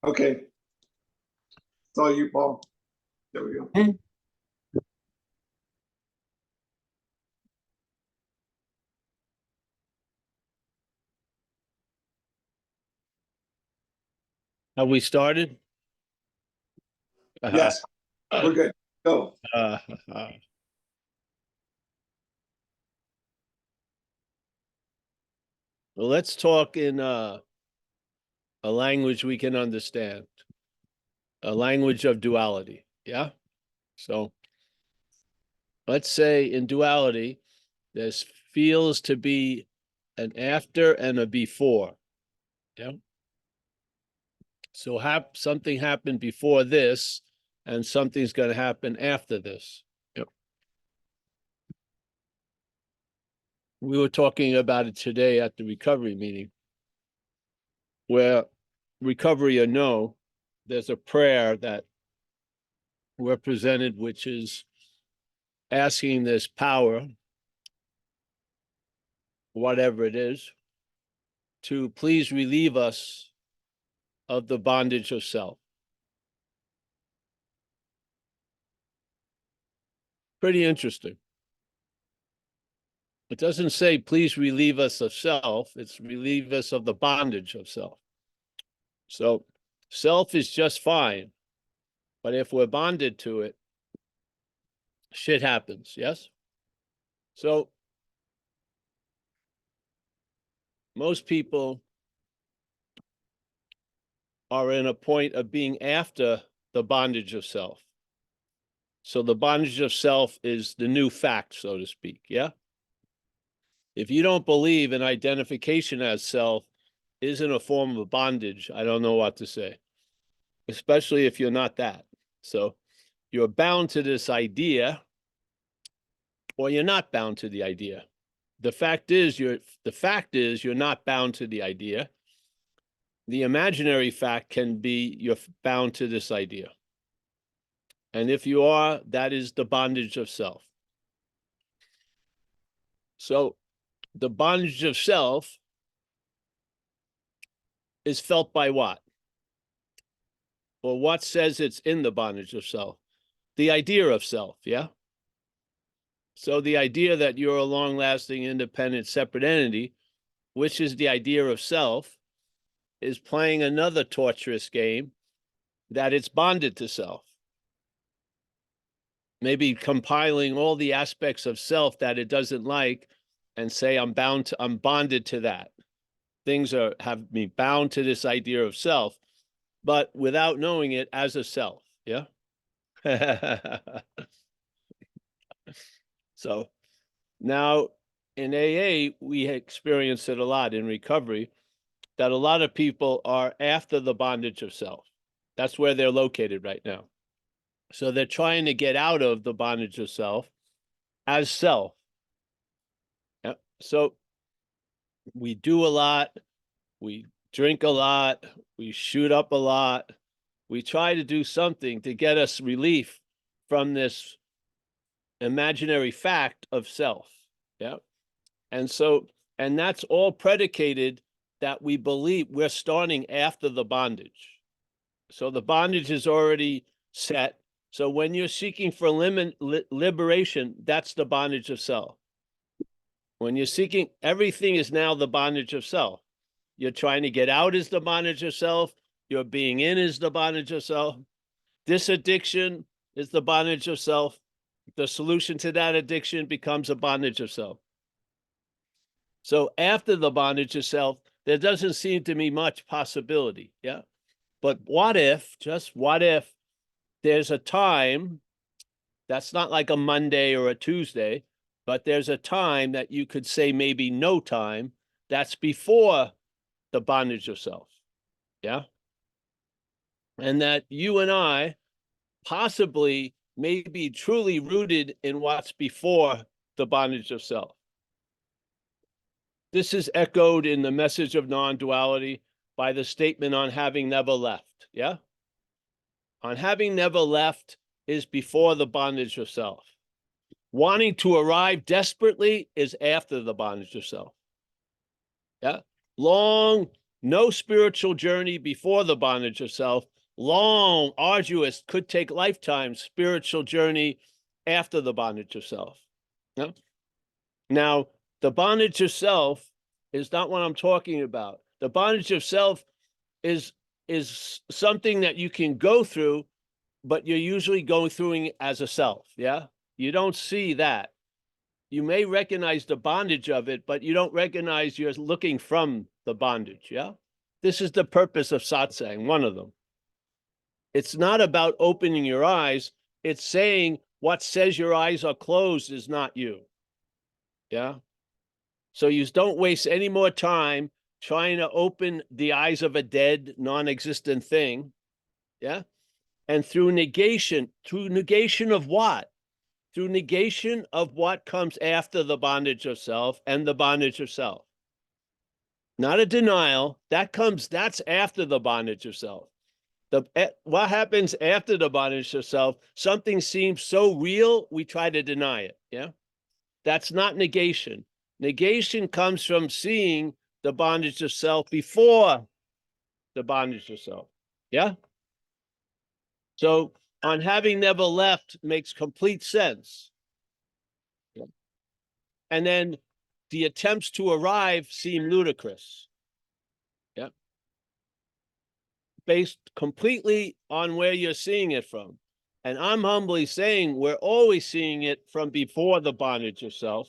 Okay. It's all you, Paul. There we go. Have we started? Yes, we're good. Go. Well, let's talk in a language we can understand, a language of duality. Yeah. So let's say in duality, there feels to be an after and a before. Yeah. So something happened before this, and something's going to happen after this. Yep. We were talking about it today at the recovery meeting, where recovery or no, there's a prayer that we're presented, which is asking this power, whatever it is, to please relieve us of the bondage of self. Pretty interesting. It doesn't say, please relieve us of self. It's relieve us of the bondage of self. So self is just fine. But if we're bonded to it, shit happens, yes? So most people are in a point of being after the bondage of self. So the bondage of self is the new fact, so to speak, yeah? If you don't believe in identification as self isn't a form of bondage, I don't know what to say, especially if you're not that. So you're bound to this idea, or you're not bound to the idea. The fact is you're not bound to the idea. The imaginary fact can be you're bound to this idea. And if you are, that is the bondage of self. So the bondage of self is felt by what? Or what says it's in the bondage of self? The idea of self, yeah? So the idea that you're a long-lasting, independent, separate entity, which is the idea of self, is playing another torturous game that it's bonded to self. Maybe compiling all the aspects of self that it doesn't like and say, I'm bonded to that. Things have me bound to this idea of self, but without knowing it as a self, yeah? So now in AA, we experience it a lot in recovery, that a lot of people are after the bondage of self. That's where they're located right now. So they're trying to get out of the bondage of self as self. So we do a lot, we drink a lot, we shoot up a lot. We try to do something to get us relief from this imaginary fact of self. Yeah. And that's all predicated that we believe we're starting after the bondage. So the bondage is already set. So when you're seeking for liberation, that's the bondage of self. When you're seeking, everything is now the bondage of self. You're trying to get out is the bondage of self. Your being in is the bondage of self. This addiction is the bondage of self. The solution to that addiction becomes a bondage of self. So after the bondage of self, there doesn't seem to be much possibility, yeah? But what if, just what if, there's a time that's not like a Monday or a Tuesday, but there's a time that you could say maybe no time that's before the bondage of self, yeah? And that you and I possibly may be truly rooted in what's before the bondage of self. This is echoed in the message of non-duality by the statement on having never left, yeah? On having never left is before the bondage of self. Wanting to arrive desperately is after the bondage of self. Yeah. Long No spiritual journey before the bondage of self. Long, arduous, could take lifetimes, spiritual journey after the bondage of self. Yeah? Now, the bondage of self is not what I'm talking about. The bondage of self is something that you can go through, but you're usually going through it as a self. Yeah. You don't see that. You may recognize the bondage of it, but you don't recognize you're looking from the bondage. Yeah. This is the purpose of satsang, one of them. It's not about opening your eyes. It's saying what says your eyes are closed is not you. Yeah. So you don't waste any more time trying to open the eyes of a dead, non-existent thing. Yeah. And through negation of what? Through negation of what comes after the bondage of self and the bondage of self. Not a denial. That's after the bondage of self. What happens after the bondage of self? Something seems so real, we try to deny it. Yeah. That's not negation. Negation comes from seeing the bondage of self before the bondage of self. Yeah. So on having never left makes complete sense. Yeah. And then the attempts to arrive seem ludicrous. Yeah. Based completely on where you're seeing it from. And I'm humbly saying we're always seeing it from before the bondage of self.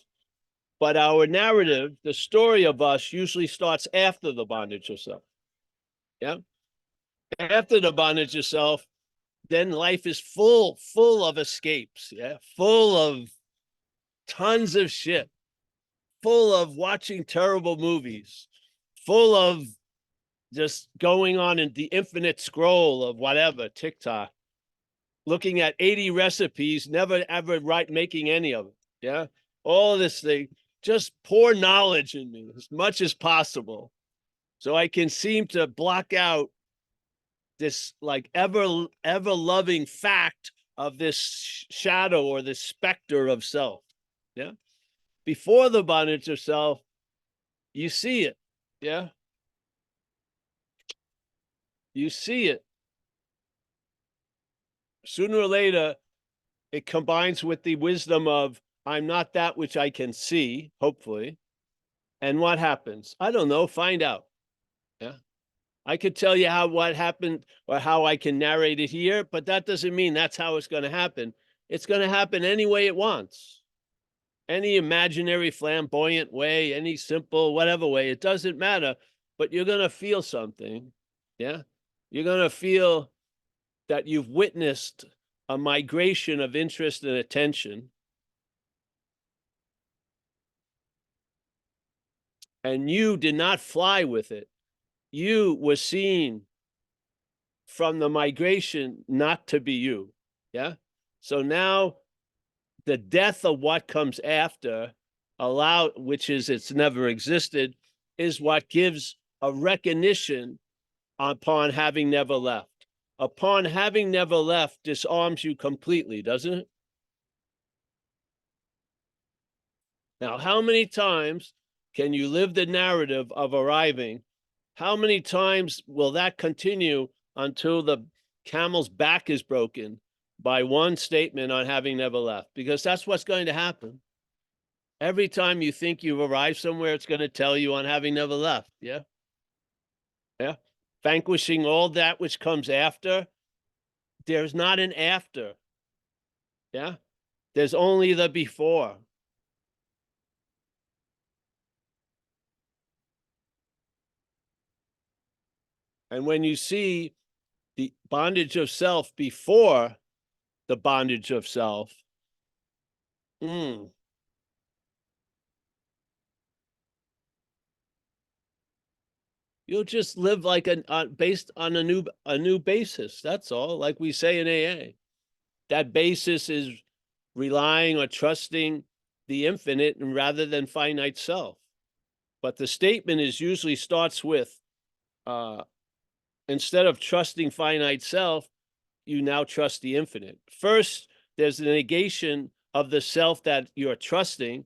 But our narrative, the story of us, usually starts after the bondage of self. Yeah. After the bondage of self, then life is full of escapes. Yeah. Full of tons of shit. Full of watching terrible movies. Full of just going on in the infinite scroll of whatever, TikTok. Looking at 80 recipes, never ever making any of it. Yeah. All this thing. Just pour knowledge in me as much as possible so I can seem to block out this like ever loving fact of this shadow or this specter of self. Yeah. Before the bondage of self, you see it. Yeah. You see it. Sooner or later, it combines with the wisdom of I'm not that which I can see, hopefully. And what happens? I don't know. Find out. Yeah. I could tell you what happened or how I can narrate it here, but that doesn't mean that's how it's going to happen. It's going to happen any way it wants. Any imaginary, flamboyant way, any simple, whatever way, it doesn't matter. But you're going to feel something. Yeah. You're going to feel that you've witnessed a migration of interest and attention. And you did not fly with it. You were seen from the migration not to be you. Yeah. So now the death of what comes after, which is it's never existed, is what gives a recognition upon having never left. Upon having never left disarms you completely, doesn't it? Now, how many times can you live the narrative of arriving? How many times will that continue until the camel's back is broken by one statement on having never left? Because that's what's going to happen. Every time you think you've arrived somewhere, it's going to tell you on having never left. Yeah. Yeah. Vanquishing all that which comes after. There's not an after. Yeah. There's only the before. And when you see the bondage of self before the bondage of self, you'll just live like based on a new basis. That's all. Like we say in AA, that basis is relying or trusting the infinite and rather than finite self. But the statement usually starts with, instead of trusting finite self, you now trust the infinite. First, there's the negation of the self that you're trusting.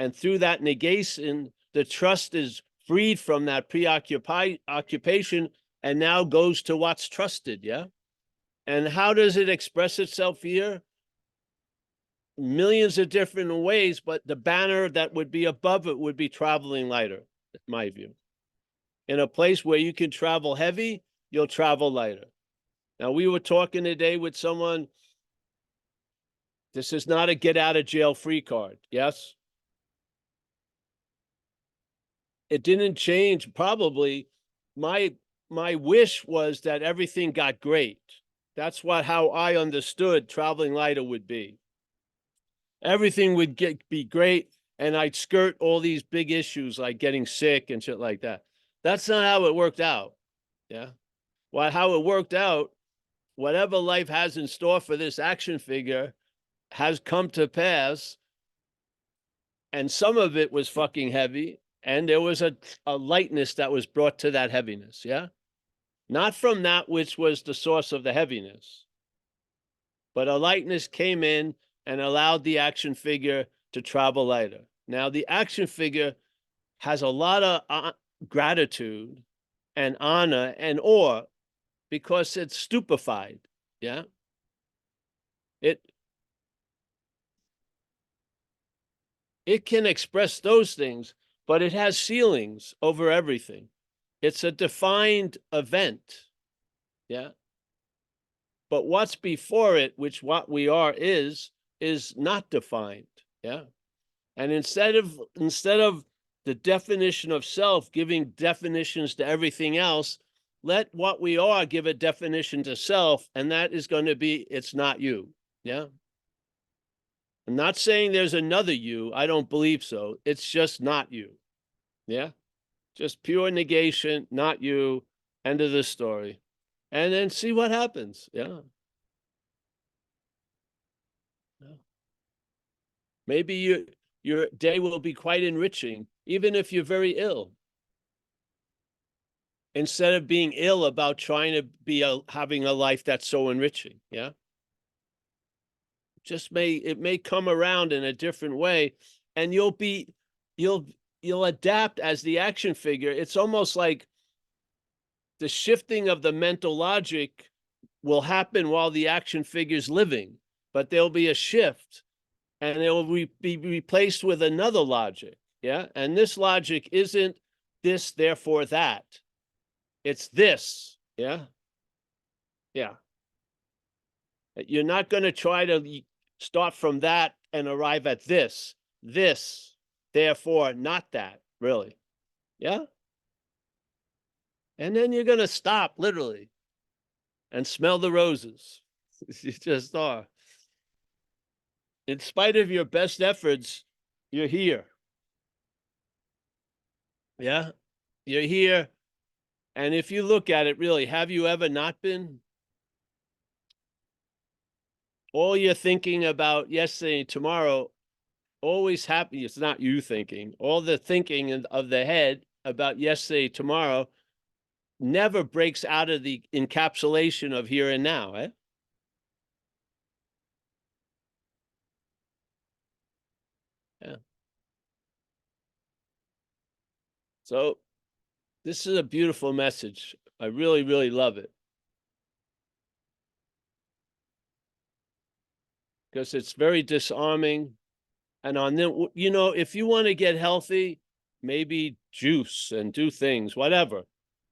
And through that negation, the trust is freed from that occupation and now goes to what's trusted. Yeah. And how does it express itself here? Millions of different ways, but the banner that would be above it would be traveling lighter, in my view. In a place where you can travel heavy, you'll travel lighter. Now, we were talking today with someone. This is not a get out of jail free card. Yes. It didn't change. Probably my wish was that everything got great. That's how I understood traveling lighter would be. Everything would be great, and I'd skirt all these big issues like getting sick and shit like that. That's not how it worked out. Yeah. Well, how it worked out, whatever life has in store for this action figure has come to pass, and some of it was fucking heavy, and there was a lightness that was brought to that heaviness. Yeah. Not from that which was the source of the heaviness, but a lightness came in and allowed the action figure to travel lighter. Now, the action figure has a lot of gratitude and honor and awe because it's stupefied. Yeah. It can express those things, but it has ceilings over everything. It's a defined event. Yeah. But what's before it, which what we are is not defined. Yeah. And instead of the definition of self giving definitions to everything else, let what we are give a definition to self, and that is going to be, it's not you. Yeah. I'm not saying there's another you. I don't believe so. It's just not you. Yeah. Just pure negation, not you. End of the story. And then see what happens. Yeah. Maybe your day will be quite enriching, even if you're very ill. Instead of being ill about trying to be having a life that's so enriching. Yeah. It may come around in a different way, and you'll adapt as the action figure. It's almost like the shifting of the mental logic will happen while the action figure's living, but there'll be a shift, and it will be replaced with another logic. Yeah. And this logic isn't this, therefore that. It's this. Yeah. Yeah. You're not going to try to start from that and arrive at this, therefore not that, really. Yeah. And then you're going to stop literally and smell the roses. You just are. In spite of your best efforts, you're here. Yeah. You're here. And if you look at it, really, have you ever not been? All you're thinking about yesterday, tomorrow, always happy. It's not you thinking. All the thinking of the head about yesterday, tomorrow, never breaks out of the encapsulation of here and now. Eh? Yeah. So this is a beautiful message. I really, really love it. Because it's very disarming. And on them, if you want to get healthy, maybe juice and do things, whatever.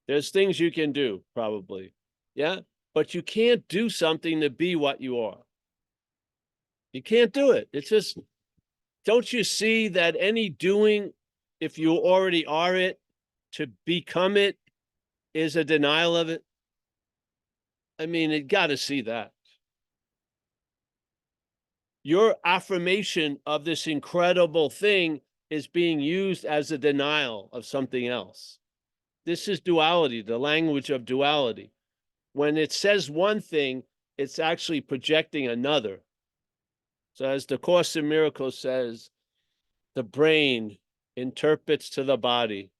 There's things you can do, probably. Yeah. But you can't do something to be what you are. You can't do it. It's just, don't you see that any doing, if you already are it, to become it is a denial of it? I mean, you got to see that. Your affirmation of this incredible thing is being used as a denial of something else. This is duality, the language of duality. When it says one thing, it's actually projecting another. So as the Course in Miracles says, the brain interprets to the body,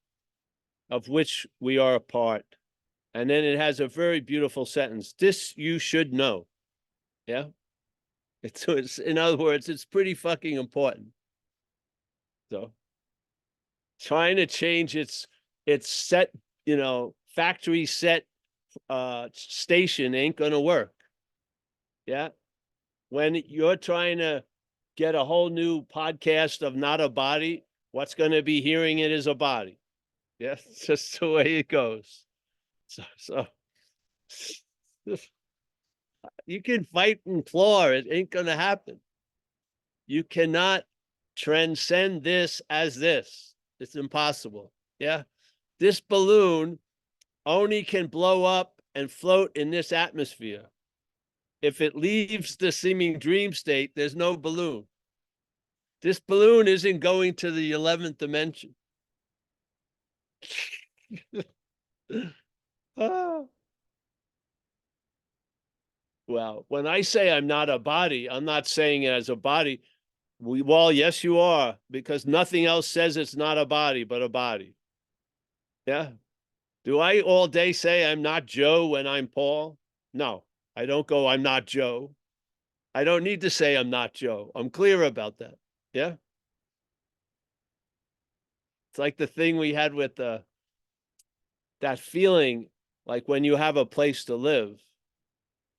of which we are a part. And then it has a very beautiful sentence. This you should know. Yeah. It's in other words, it's pretty fucking important. So trying to change its its set, factory set station ain't gonna work. Yeah. When you're trying to get a whole new podcast of not a body, what's going to be hearing it is a body. Yeah, it's just the way it goes. So you can fight and claw, it ain't going to happen. You cannot transcend this as this. It's impossible. Yeah. This balloon only can blow up and float in this atmosphere. If it leaves the seeming dream state, there's no balloon. This balloon isn't going to the 11th dimension. Well, when I say I'm not a body, I'm not saying it as a body. Well, yes, you are, because nothing else says it's not a body, but a body. Yeah. Do I all day say I'm not Joe when I'm Paul? No, I don't go, I'm not Joe. I don't need to say I'm not Joe. I'm clear about that. Yeah. It's like the thing we had with that feeling, like when you have a place to live.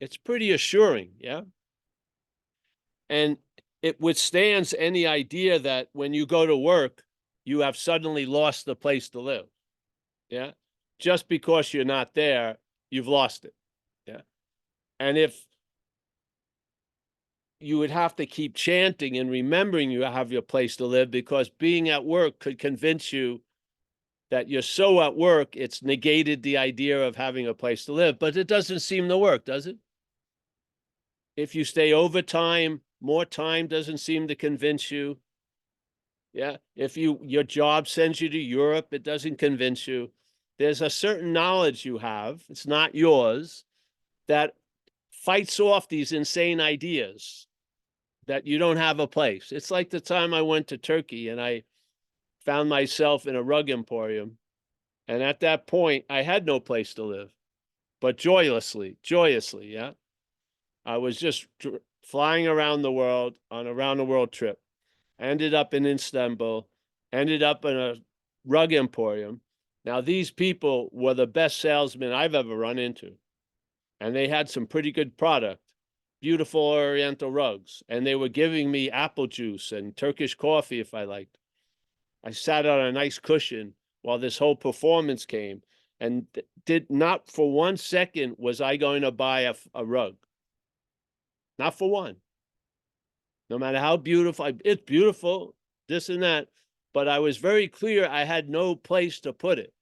It's pretty assuring. Yeah. And it withstands any idea that when you go to work, you have suddenly lost the place to live. Yeah. Just because you're not there, you've lost it. Yeah. And if you would have to keep chanting and remembering you have your place to live, because being at work could convince you that you're so at work, it's negated the idea of having a place to live. But it doesn't seem to work, does it? If you stay overtime, more time doesn't seem to convince you. Yeah. If your job sends you to Europe, it doesn't convince you. There's a certain knowledge you have, it's not yours, that fights off these insane ideas that you don't have a place. It's like the time I went to Turkey and I found myself in a rug emporium. And at that point, I had no place to live, but joyously, yeah. I was just flying around the world on a round the world trip. Ended up in Istanbul, ended up in a rug emporium. Now, these people were the best salesmen I've ever run into. And they had some pretty good product, beautiful Oriental rugs. And they were giving me apple juice and Turkish coffee if I liked. I sat on a nice cushion while this whole performance came, and did not for 1 second was I going to buy a rug. Not for one. No matter how beautiful, it's beautiful, this and that, but I was very clear I had no place to put it.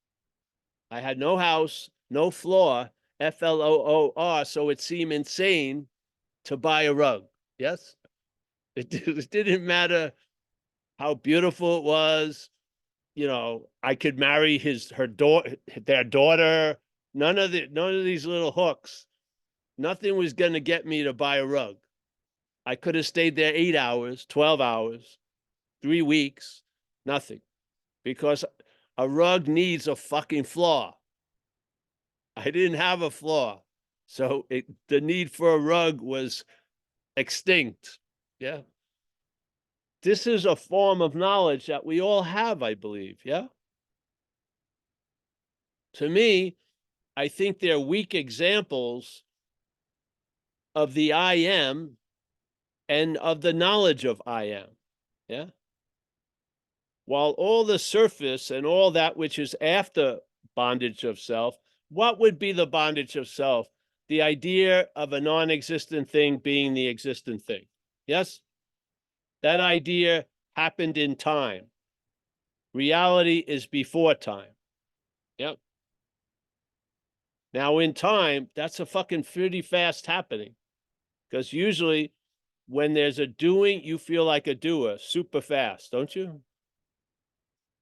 I had no house, no floor, FLOOR, so it seemed insane to buy a rug. Yes? It didn't matter how beautiful it was. I could marry their daughter. None of these little hooks. Nothing was going to get me to buy a rug. I could have stayed there 8 hours, 12 hours, 3 weeks, nothing. Because a rug needs a fucking floor. I didn't have a floor. So the need for a rug was extinct. Yeah. This is a form of knowledge that we all have, I believe. Yeah. To me, I think they're weak examples of the I am and of the knowledge of I am. Yeah. While all the surface and all that which is after bondage of self, what would be the bondage of self? The idea of a non-existent thing being the existent thing. Yes? That idea happened in time. Reality is before time. Yep. Now in time, that's a fucking pretty fast happening. Because usually when there's a doing, you feel like a doer super fast, don't you?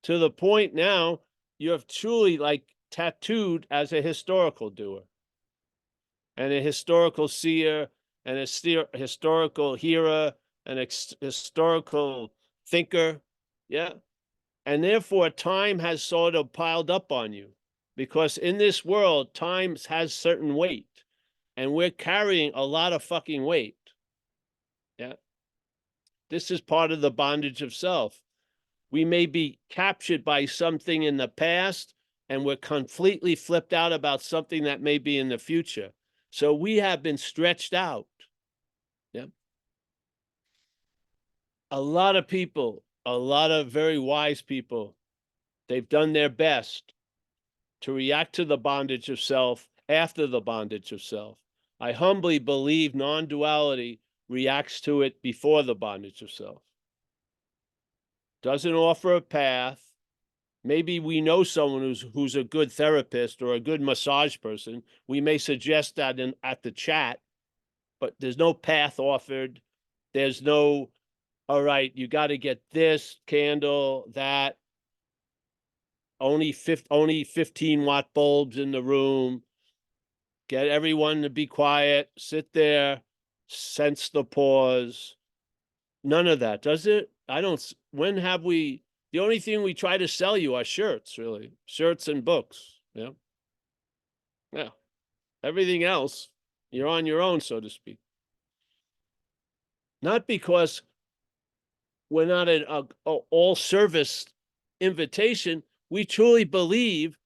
To the point now, you're truly like tattooed as a historical doer and a historical seer and a historical hearer and a historical thinker. Yeah. And therefore, time has sort of piled up on you, because in this world, time has certain weight, and we're carrying a lot of fucking weight. Yeah. This is part of the bondage of self. We may be captured by something in the past, and we're completely flipped out about something that may be in the future. So we have been stretched out. Yeah. A lot of people, a lot of very wise people, they've done their best to react to the bondage of self after the bondage of self. I humbly believe non-duality reacts to it before the bondage of self. Doesn't offer a path. Maybe we know someone who's a good therapist or a good massage person. We may suggest that at the chat, but there's no path offered. There's no, all right, you got to get this candle, that, only 15-watt bulbs in the room. Get everyone to be quiet, sit there, sense the pause. None of that, does it? I don't, when have we, the only thing we try to sell you are shirts, really. Shirts and books, yeah. Yeah. Everything else, you're on your own, so to speak. Not because we're not an all-service invitation. We truly believe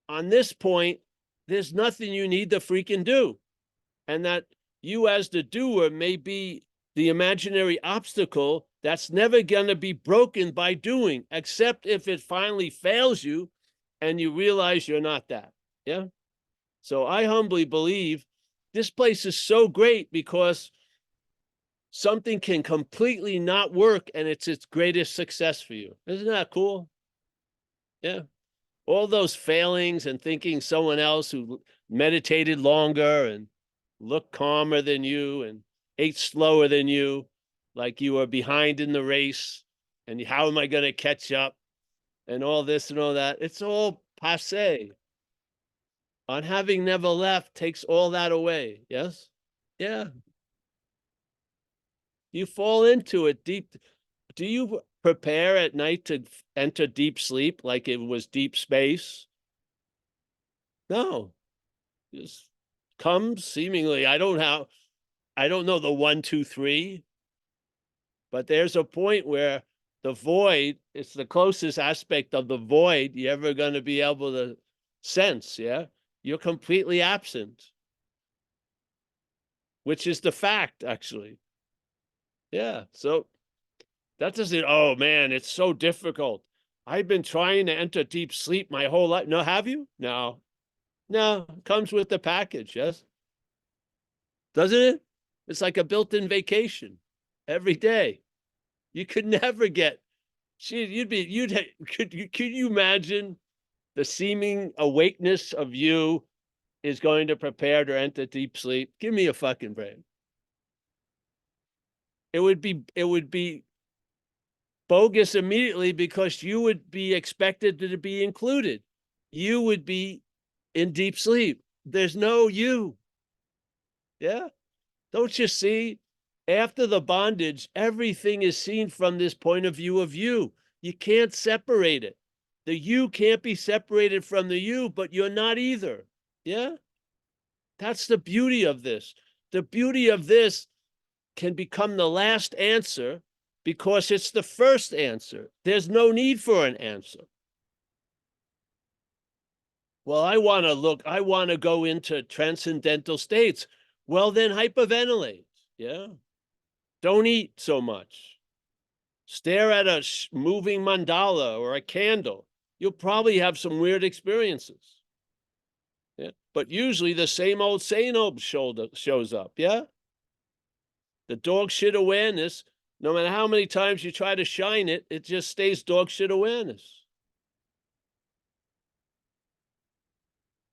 on this point, there's nothing you need to freaking do. And that you as the doer may be the imaginary obstacle that's never going to be broken by doing, except if it finally fails you and you realize you're not that. Yeah. So I humbly believe this place is so great because something can completely not work and it's its greatest success for you. Isn't that cool? Yeah. All those failings and thinking someone else who meditated longer and looked calmer than you and ate slower than you, like you were behind in the race, and how am I going to catch up, and all this and all that. It's all passé. On having never left takes all that away. Yes? Yeah. You fall into it deep. Do you prepare at night to enter deep sleep like it was deep space? No. Just comes seemingly. I don't know the 1, 2, 3, but there's a point where the void, it's the closest aspect of the void you're ever going to be able to sense. Yeah. You're completely absent, which is the fact, actually. Yeah. So that doesn't, oh man, it's so difficult. I've been trying to enter deep sleep my whole life. No, have you? No. No, comes with the package, yes? Doesn't it? It's like a built-in vacation every day. You could never get, could you imagine the seeming awakeness of you is going to prepare to enter deep sleep? Give me a fucking break. It would be bogus immediately because you would be expected to be included. You would be in deep sleep. There's no you. Yeah. Don't you see? After the bondage, everything is seen from this point of view of you. You can't separate it. The you can't be separated from the you, but you're not either. Yeah? That's the beauty of this. The beauty of this can become the last answer because it's the first answer. There's no need for an answer. Well, I want to go into transcendental states. Well, then hyperventilate. Yeah. Don't eat so much. Stare at a moving mandala or a candle. You'll probably have some weird experiences. Yeah. But usually the same old shows up. Yeah. The dog shit awareness, no matter how many times you try to shine it, it just stays dog shit awareness.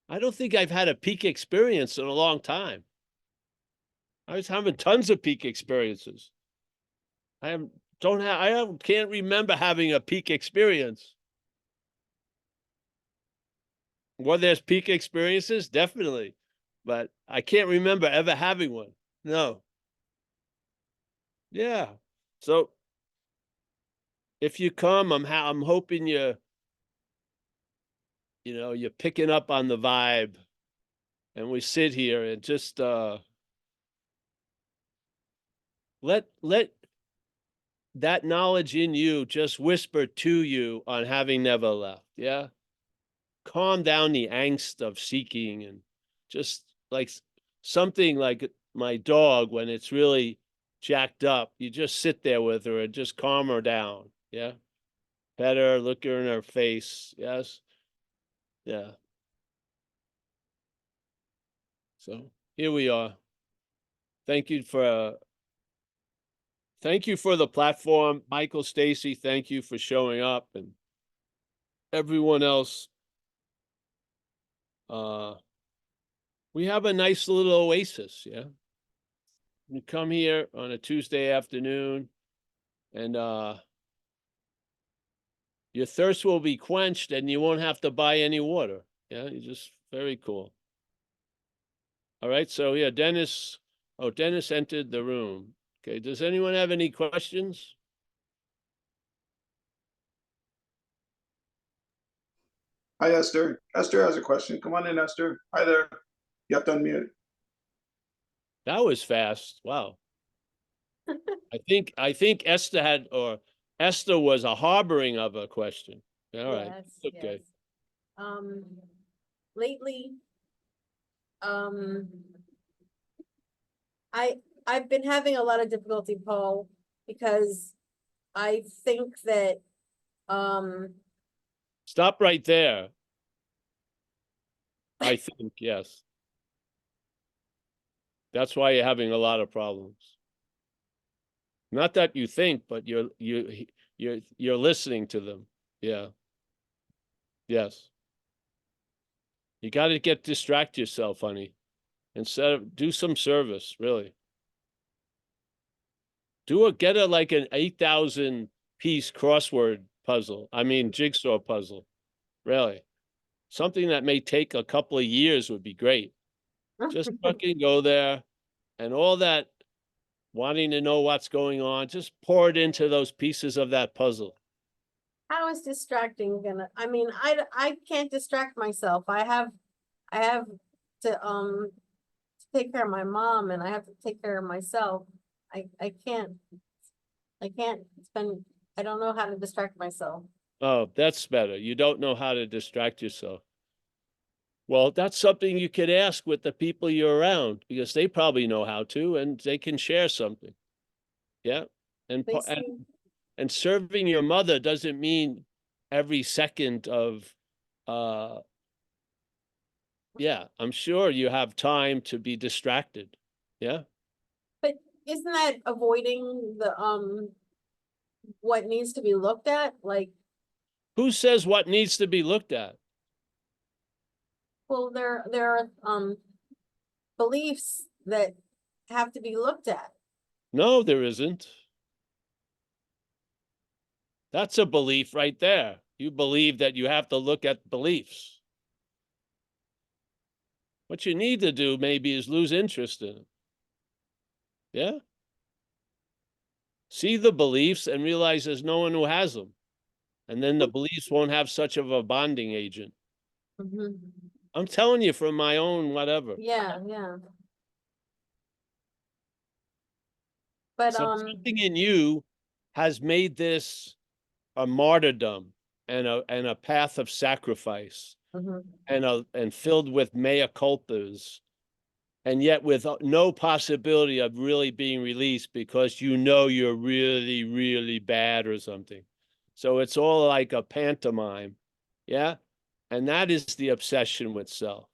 I don't think I've had a peak experience in a long time. I was having tons of peak experiences. I can't remember having a peak experience. Well, there's peak experiences, definitely, but I can't remember ever having one. No. Yeah. So if you come, I'm hoping you're picking up on the vibe, and we sit here and just let that knowledge in you just whisper to you on having never left. Yeah. calm down the angst of seeking, and just like something like my dog, when it's really jacked up, you just sit there with her and just calm her down. Yeah. Pet her, look her in her face. Yes. Yeah. So here we are. Thank you for the platform, Michael, Stacy. Thank you for showing up, and everyone else. We have a nice little oasis. Yeah. You come here on a Tuesday afternoon, and your thirst will be quenched, and you won't have to buy any water. Yeah, you just very cool. All right, so yeah, Dennis. Oh, Dennis entered the room. Okay, does anyone have any questions? Hi, Esther. Esther has a question. Come on in, Esther. Hi there. You have to unmute. That was fast. Wow. I think Esther was a harboring of a question. All right. Yes, Okay. yes. Lately, I've been having a lot of difficulty, Paul, because I think that, Stop right there. I think, yes. That's why you're having a lot of problems. Not that you think, but you're listening to them. Yeah. Yes. You got to distract yourself, honey. Instead of do some service, really. Get like an 8,000 piece crossword puzzle. I mean, jigsaw puzzle. Really. Something that may take a couple of years would be great. Just fucking go there, and all that wanting to know what's going on, just pour it into those pieces of that puzzle. how is distracting gonna, I mean, I can't distract myself. I have to take care of my mom, and I have to take care of myself. I can't spend, I don't know how to distract myself. Oh, that's better. You don't know how to distract yourself. Well, that's something you could ask with the people you're around, because they probably know how to, and they can share something. Yeah. And They seem, and serving your mother doesn't mean every second of yeah, I'm sure you have time to be distracted. Yeah. but isn't that avoiding the, what needs to be looked at? Like, Who says what needs to be looked at? well, there are, beliefs that have to be looked at. No, there isn't. That's a belief right there. You believe that you have to look at beliefs. What you need to do maybe is lose interest in it. Yeah. See the beliefs and realize there's no one who has them. And then the beliefs won't have such of a bonding agent. Mhm. I'm telling you from my own whatever. Yeah, yeah. But, So something in you has made this a martyrdom and a path of sacrifice, mhm. and filled with mea culpas, and yet with no possibility of really being released, because you're really, really bad or something. So it's all like a pantomime. Yeah. And that is the obsession with self.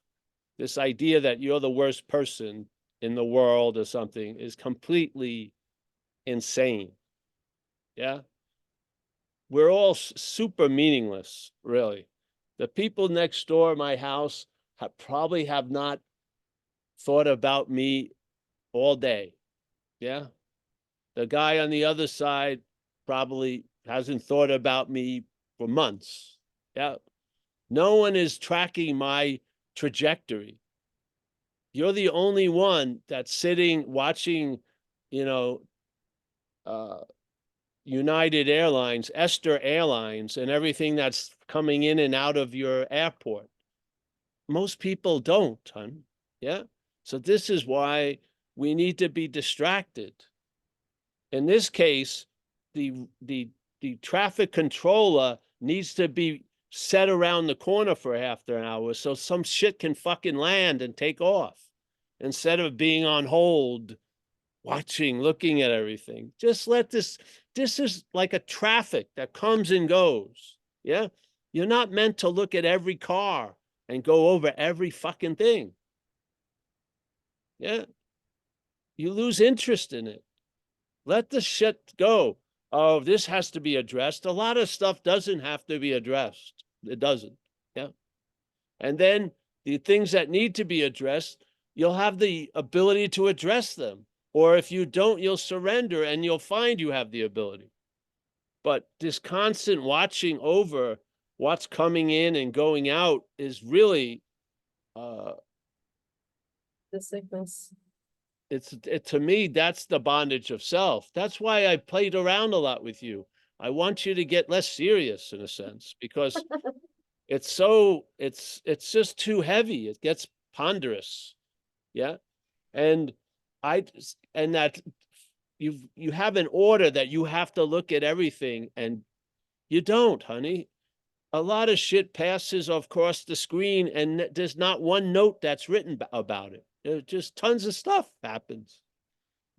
This idea that you're the worst person in the world or something is completely insane. Yeah. We're all super meaningless, really. The people next door, my house, probably have not thought about me all day. Yeah. The guy on the other side probably hasn't thought about me for months. Yeah. No one is tracking my trajectory. You're the only one that's sitting watching, you know, United Airlines, Esther Airlines, and everything that's coming in and out of your airport. Most people don't, hon. Yeah. So this is why we need to be distracted. In this case, the traffic controller needs to be set around the corner for half an hour so some shit can fucking land and take off instead of being on hold, watching, looking at everything. Just let this is like a traffic that comes and goes. Yeah. You're not meant to look at every car and go over every fucking thing. Yeah. You lose interest in it. Let the shit go. Oh, this has to be addressed. A lot of stuff doesn't have to be addressed. It doesn't. Yeah. And then the things that need to be addressed, you'll have the ability to address them. Or if you don't, you'll surrender and you'll find you have the ability. But this constant watching over what's coming in and going out is really The sickness. to me, that's the bondage of self. That's why I played around a lot with you. I want you to get less serious in a sense, because it's just too heavy. It gets ponderous. Yeah. And that you have an order that you have to look at everything, and you don't, honey. A lot of shit passes across the screen and there's not one note that's written about it. There's just tons of stuff happens.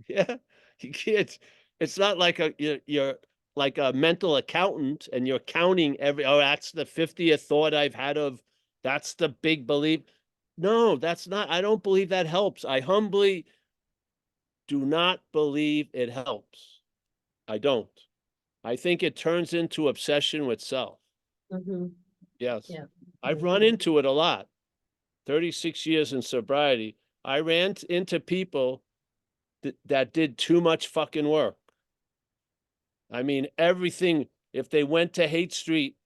Yeah. You can't, it's not like you're like a mental accountant and you're counting oh, that's the 50th thought I've had of, that's the big belief. No, that's not, I don't believe that helps. I humbly do not believe it helps. I don't. I think it turns into obsession with self. Mm-hmm. Yes. Yeah. I've run into it a lot. 36 years in sobriety. I ran into people that did too much fucking work. I mean, everything, if they went to Haight Street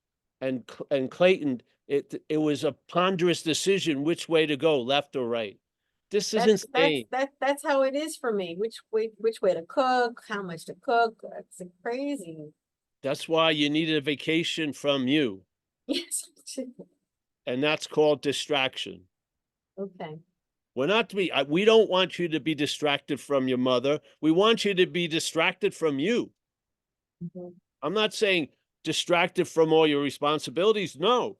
and Clayton, it was a ponderous decision which way to go, left or right. This is insane. That's how it is for me. Which way to cook, how much to cook. It's crazy. That's why you need a vacation from you. Yes. And that's called distraction. Okay. We're not to be, we don't want you to be distracted from your mother. We want you to be distracted from you. Mm-hmm. I'm not saying distracted from all your responsibilities. No,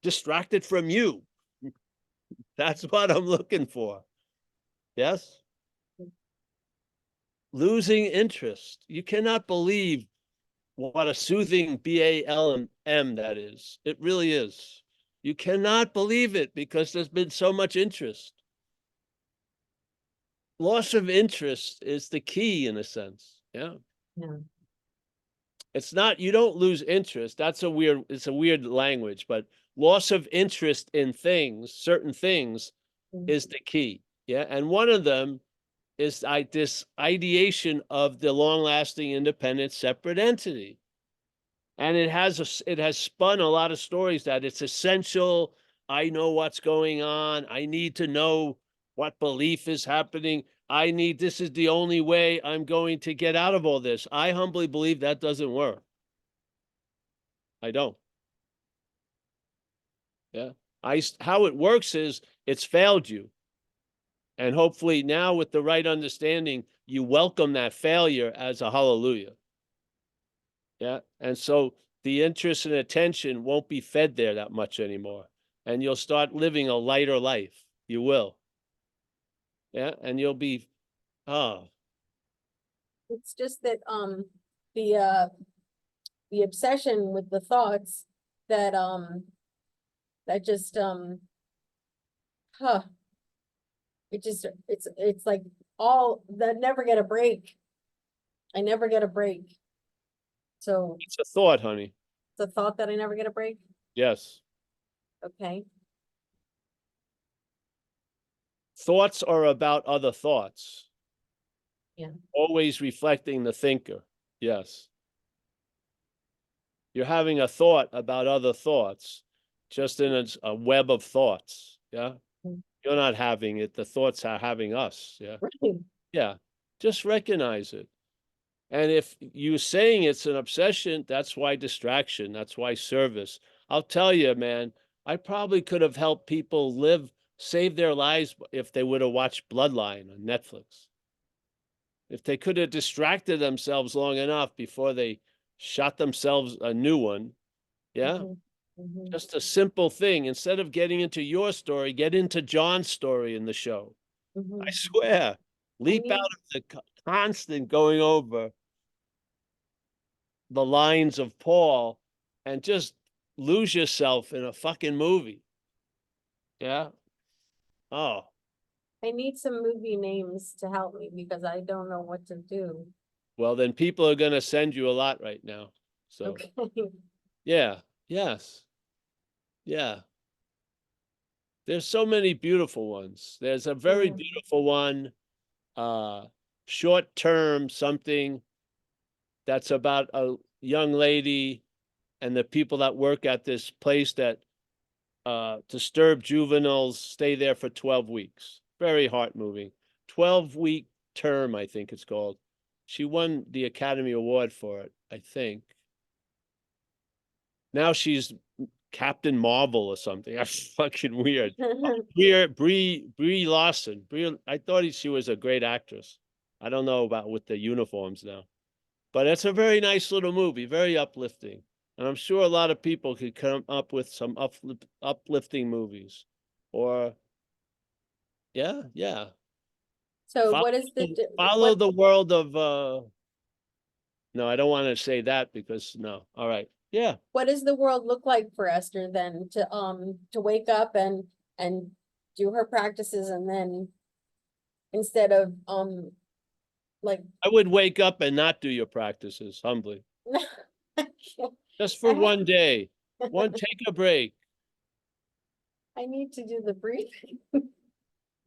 distracted from you. That's what I'm looking for. Yes. Losing interest. You cannot believe what a soothing BALM that is. It really is. You cannot believe it because there's been so much interest. Loss of interest is the key in a sense. Yeah. Yeah. It's not, you don't lose interest. It's a weird language, but loss of interest in things, certain things, is the key. Yeah. And one of them is this ideation of the long-lasting, independent, separate entity. And it has spun a lot of stories that it's essential. I know what's going on. I need to know what belief is happening. This is the only way I'm going to get out of all this. I humbly believe that doesn't work. I don't. Yeah. How it works is it's failed you. And hopefully now with the right understanding, you welcome that failure as a hallelujah. Yeah. And so the interest and attention won't be fed there that much anymore. And you'll start living a lighter life. You will. Yeah. And you'll be, It's just that the obsession with the thoughts that that just it's like all that never get a break. I never get a break. So it's a thought, honey. it's a thought that I never get a break. Yes. Okay. Thoughts are about other thoughts. Yeah. Always reflecting the thinker. Yes. You're having a thought about other thoughts, just in a web of thoughts. Yeah. Mm. You're not having it. The thoughts are having us. Yeah. Right. Yeah. Just recognize it. And if you're saying it's an obsession, that's why distraction. That's why service. I'll tell you, man, I probably could have helped people save their lives if they would have watched Bloodline on Netflix. If they could have distracted themselves long enough before they shot themselves a new one. Yeah. Mhm. Mhm. Just a simple thing. Instead of getting into your story, get into John's story in the show. I Mhm. swear, leap out need- of the constant going over the lines of Paul and just lose yourself in a fucking movie. Yeah. Oh, I need some movie names to help me because I don't know what to do. well, then people are going to send you a lot right now. So, Okay. yeah. Yes. Yeah. There's so many beautiful ones. There's a very Yeah. beautiful one, short term something that's about a young lady and the people that work at this place that disturbed juveniles stay there for 12 weeks. Very heart moving. 12-week term, I think it's called. She won the Academy Award for it, I think. Now she's Captain Marvel or something. That's fucking weird. Brie Larson. I thought she was a great actress. I don't know about with the uniforms now, but it's a very nice little movie, very uplifting. And I'm sure a lot of people could come up with some uplifting movies. Or yeah. So Follow, what is follow the world of no, I don't want to say that because no. All right. Yeah. what does the world look like for Esther then to wake up and do her practices and then instead of like I would wake up and not do your practices, humbly. Just for I ha- one day. Take a break. I need to do the breathing.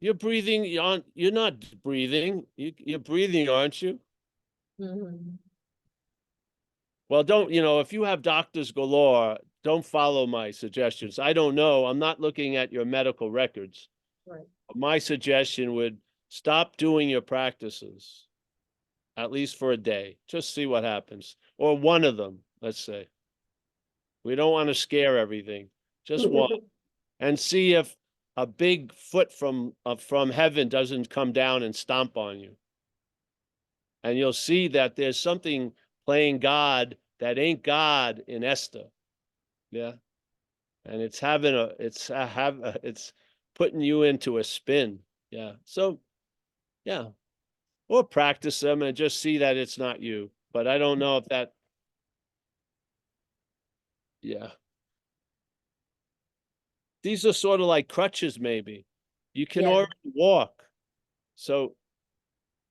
You're breathing, you're not breathing. You're breathing, aren't you? Mhm. Well, don't, if you have doctors galore, don't follow my suggestions. I don't know. I'm not looking at your medical records. Right. My suggestion would stop doing your practices, at least for a day. Just see what happens. Or one of them, let's say. We don't want to scare everything. Just one. And see if a big foot from heaven doesn't come down and stomp on you. And you'll see that there's something playing God that ain't God in Esther. Yeah. And it's putting you into a spin. Yeah. So yeah. Or practice them and just see that it's not you. But I don't know if that, yeah. These are sort of like crutches, maybe. You can Yeah. already walk. So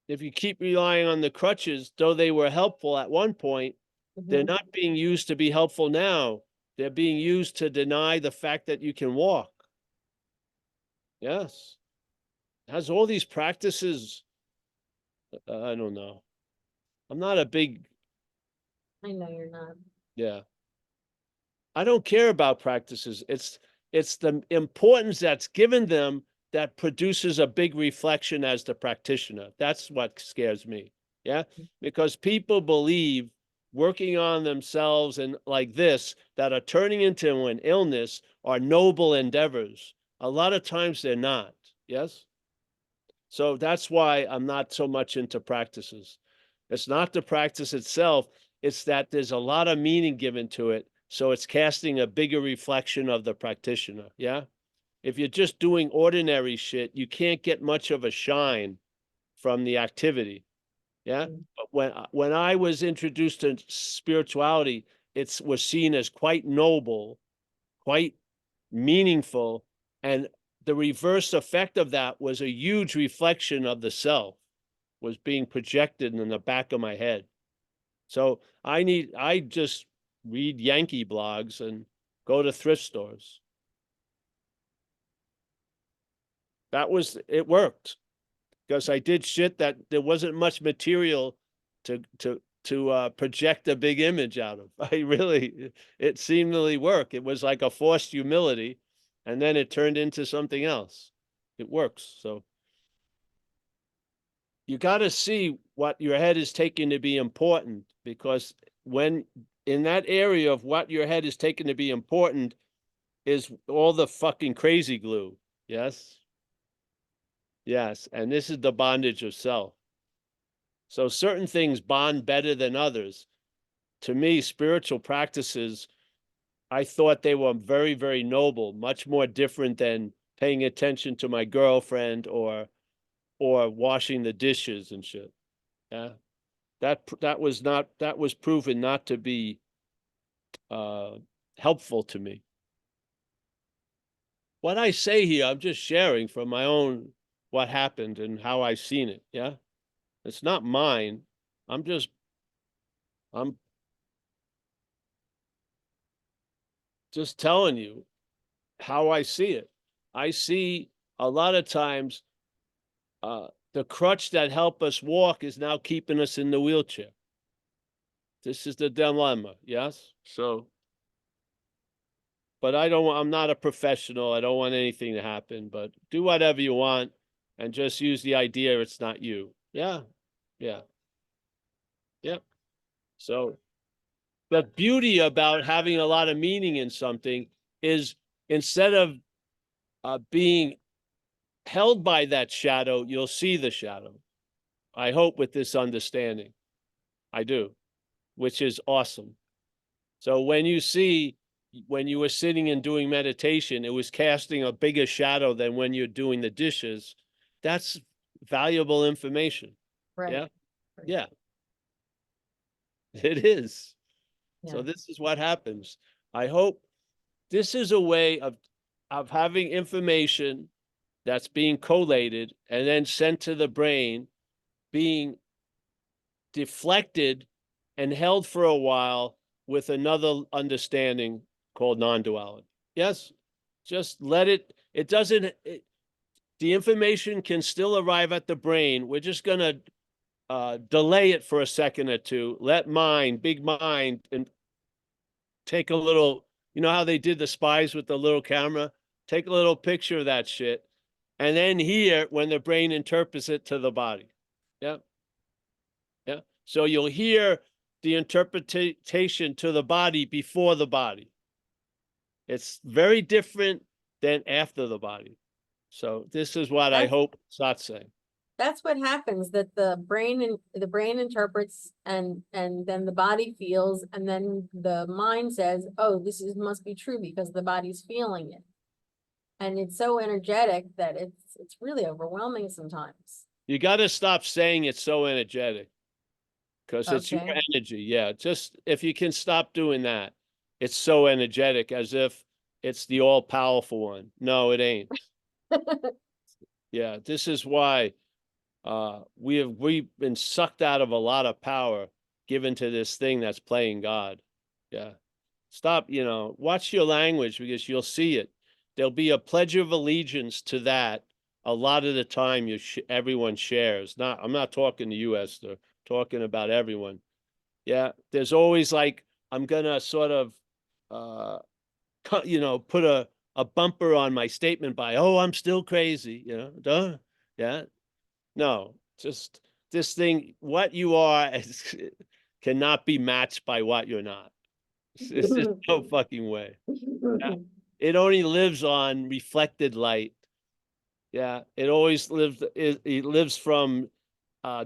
if you keep relying on the crutches, though they were helpful at one point, they're Mhm. not being used to be helpful now. They're being used to deny the fact that you can walk. Yes. It has all these practices. I don't know. I'm not a big, I know you're not. yeah. I don't care about practices. It's the importance that's given them that produces a big reflection as the practitioner. That's what scares me. Yeah. Because people believe working on themselves and like this that are turning into an illness are noble endeavors. A lot of times they're not. Yes. So that's why I'm not so much into practices. It's not the practice itself, it's that there's a lot of meaning given to it. So it's casting a bigger reflection of the practitioner. Yeah. If you're just doing ordinary shit, you can't get much of a shine from the activity. Yeah. Mm. But when I was introduced to spirituality, it was seen as quite noble, quite meaningful, and the reverse effect of that was a huge reflection of the self was being projected in the back of my head. So I just read Yankee blogs and go to thrift stores. It worked because I did shit that there wasn't much material to project a big image out of. It seemingly worked. It was like a forced humility, and then it turned into something else. It works. So you got to see what your head is taking to be important, because when in that area of what your head is taking to be important is all the fucking crazy glue. Yes. Yes. And this is the bondage of self. So certain things bond better than others. To me, spiritual practices I thought they were very, very noble, much more different than paying attention to my girlfriend or washing the dishes and shit. Yeah. That was proven not to be helpful to me. What I say here, I'm just sharing from my own what happened and how I've seen it. Yeah. It's not mine. I'm just telling you how I see it. I see a lot of times the crutch that help us walk is now keeping us in the wheelchair. This is the dilemma, yes? So, but I'm not a professional. I don't want anything to happen, but do whatever you want and just use the idea it's not you. Yeah, yeah, yeah. So the beauty about having a lot of meaning in something is instead of being held by that shadow, you'll see the shadow. I hope with this understanding. I do, which is awesome. So when you were sitting and doing meditation, it was casting a bigger shadow than when you're doing the dishes. That's valuable information. Right. Yeah. Right. Yeah. It is. So Yeah. this is what happens. I hope this is a way of having information that's being collated and then sent to the brain, being deflected and held for a while with another understanding called non-duality. Yes, just let it, the information can still arrive at the brain. We're just going to delay it for a second or two, let big mind, and take a little, you know how they did the spies with the little camera? Take a little picture of that shit and then hear when the brain interprets it to the body. Yeah. Yeah. So you'll hear the interpretation to the body before the body. It's very different than after the body. So this is what I hope it's not saying. That's what happens, that the brain interprets and then the body feels, and then the mind says, oh, must be true because the body's feeling it. And it's so energetic that it's really overwhelming sometimes. You got to stop saying it's so energetic because it's your Okay. energy. Yeah. Just if you can stop doing that, it's so energetic as if it's the all powerful one. No, it ain't. Yeah. This is why we've been sucked out of a lot of power given to this thing that's playing God. Yeah. Stop, watch your language because you'll see it. There'll be a pledge of allegiance to that a lot of the time everyone shares. I'm not talking to you, Esther, talking about everyone. Yeah. There's always like, I'm gonna sort of put a bumper on my statement by, oh, I'm still crazy, duh. Yeah. No, just this thing, what you are cannot be matched by what you're not. It's just no fucking way. Yeah. It only lives on reflected light. Yeah, it always lives. It lives from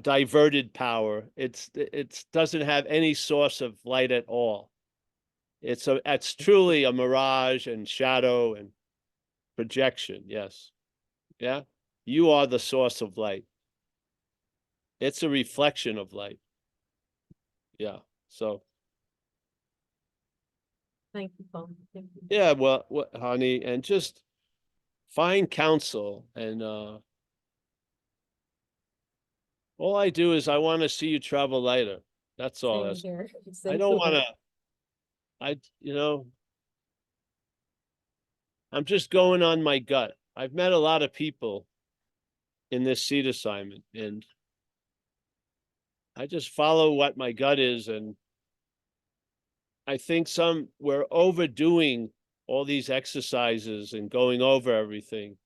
diverted power. It doesn't have any source of light at all. It's truly a mirage and shadow and projection. Yes. Yeah. You are the source of light. It's a reflection of light. Yeah. So. Thank you, Paul. Thank you. Yeah. Well, honey, and just find counsel. And all I do is I want to see you travel lighter. That's all. Same here. I Same don't want here. to. I'm just going on my gut. I've met a lot of people in this seat assignment, and I just follow what my gut is. And I think we're overdoing all these exercises and going over everything.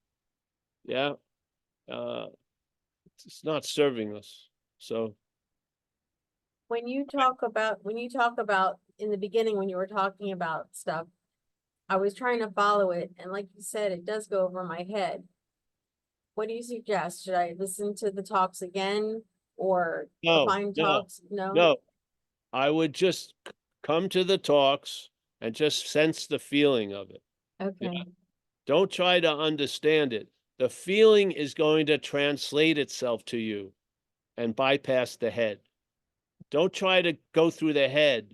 Yeah. It's not serving us. So When you talk about in the beginning, when you were talking about stuff, I was trying to follow it, and like you said, it does go over my head. What do you suggest? Should I listen to the talks again or no, find no, talks? No? no. I would just come to the talks and just sense the feeling of it. Okay. Don't try to understand it. The feeling is going to translate itself to you and bypass the head. Don't try to go through the head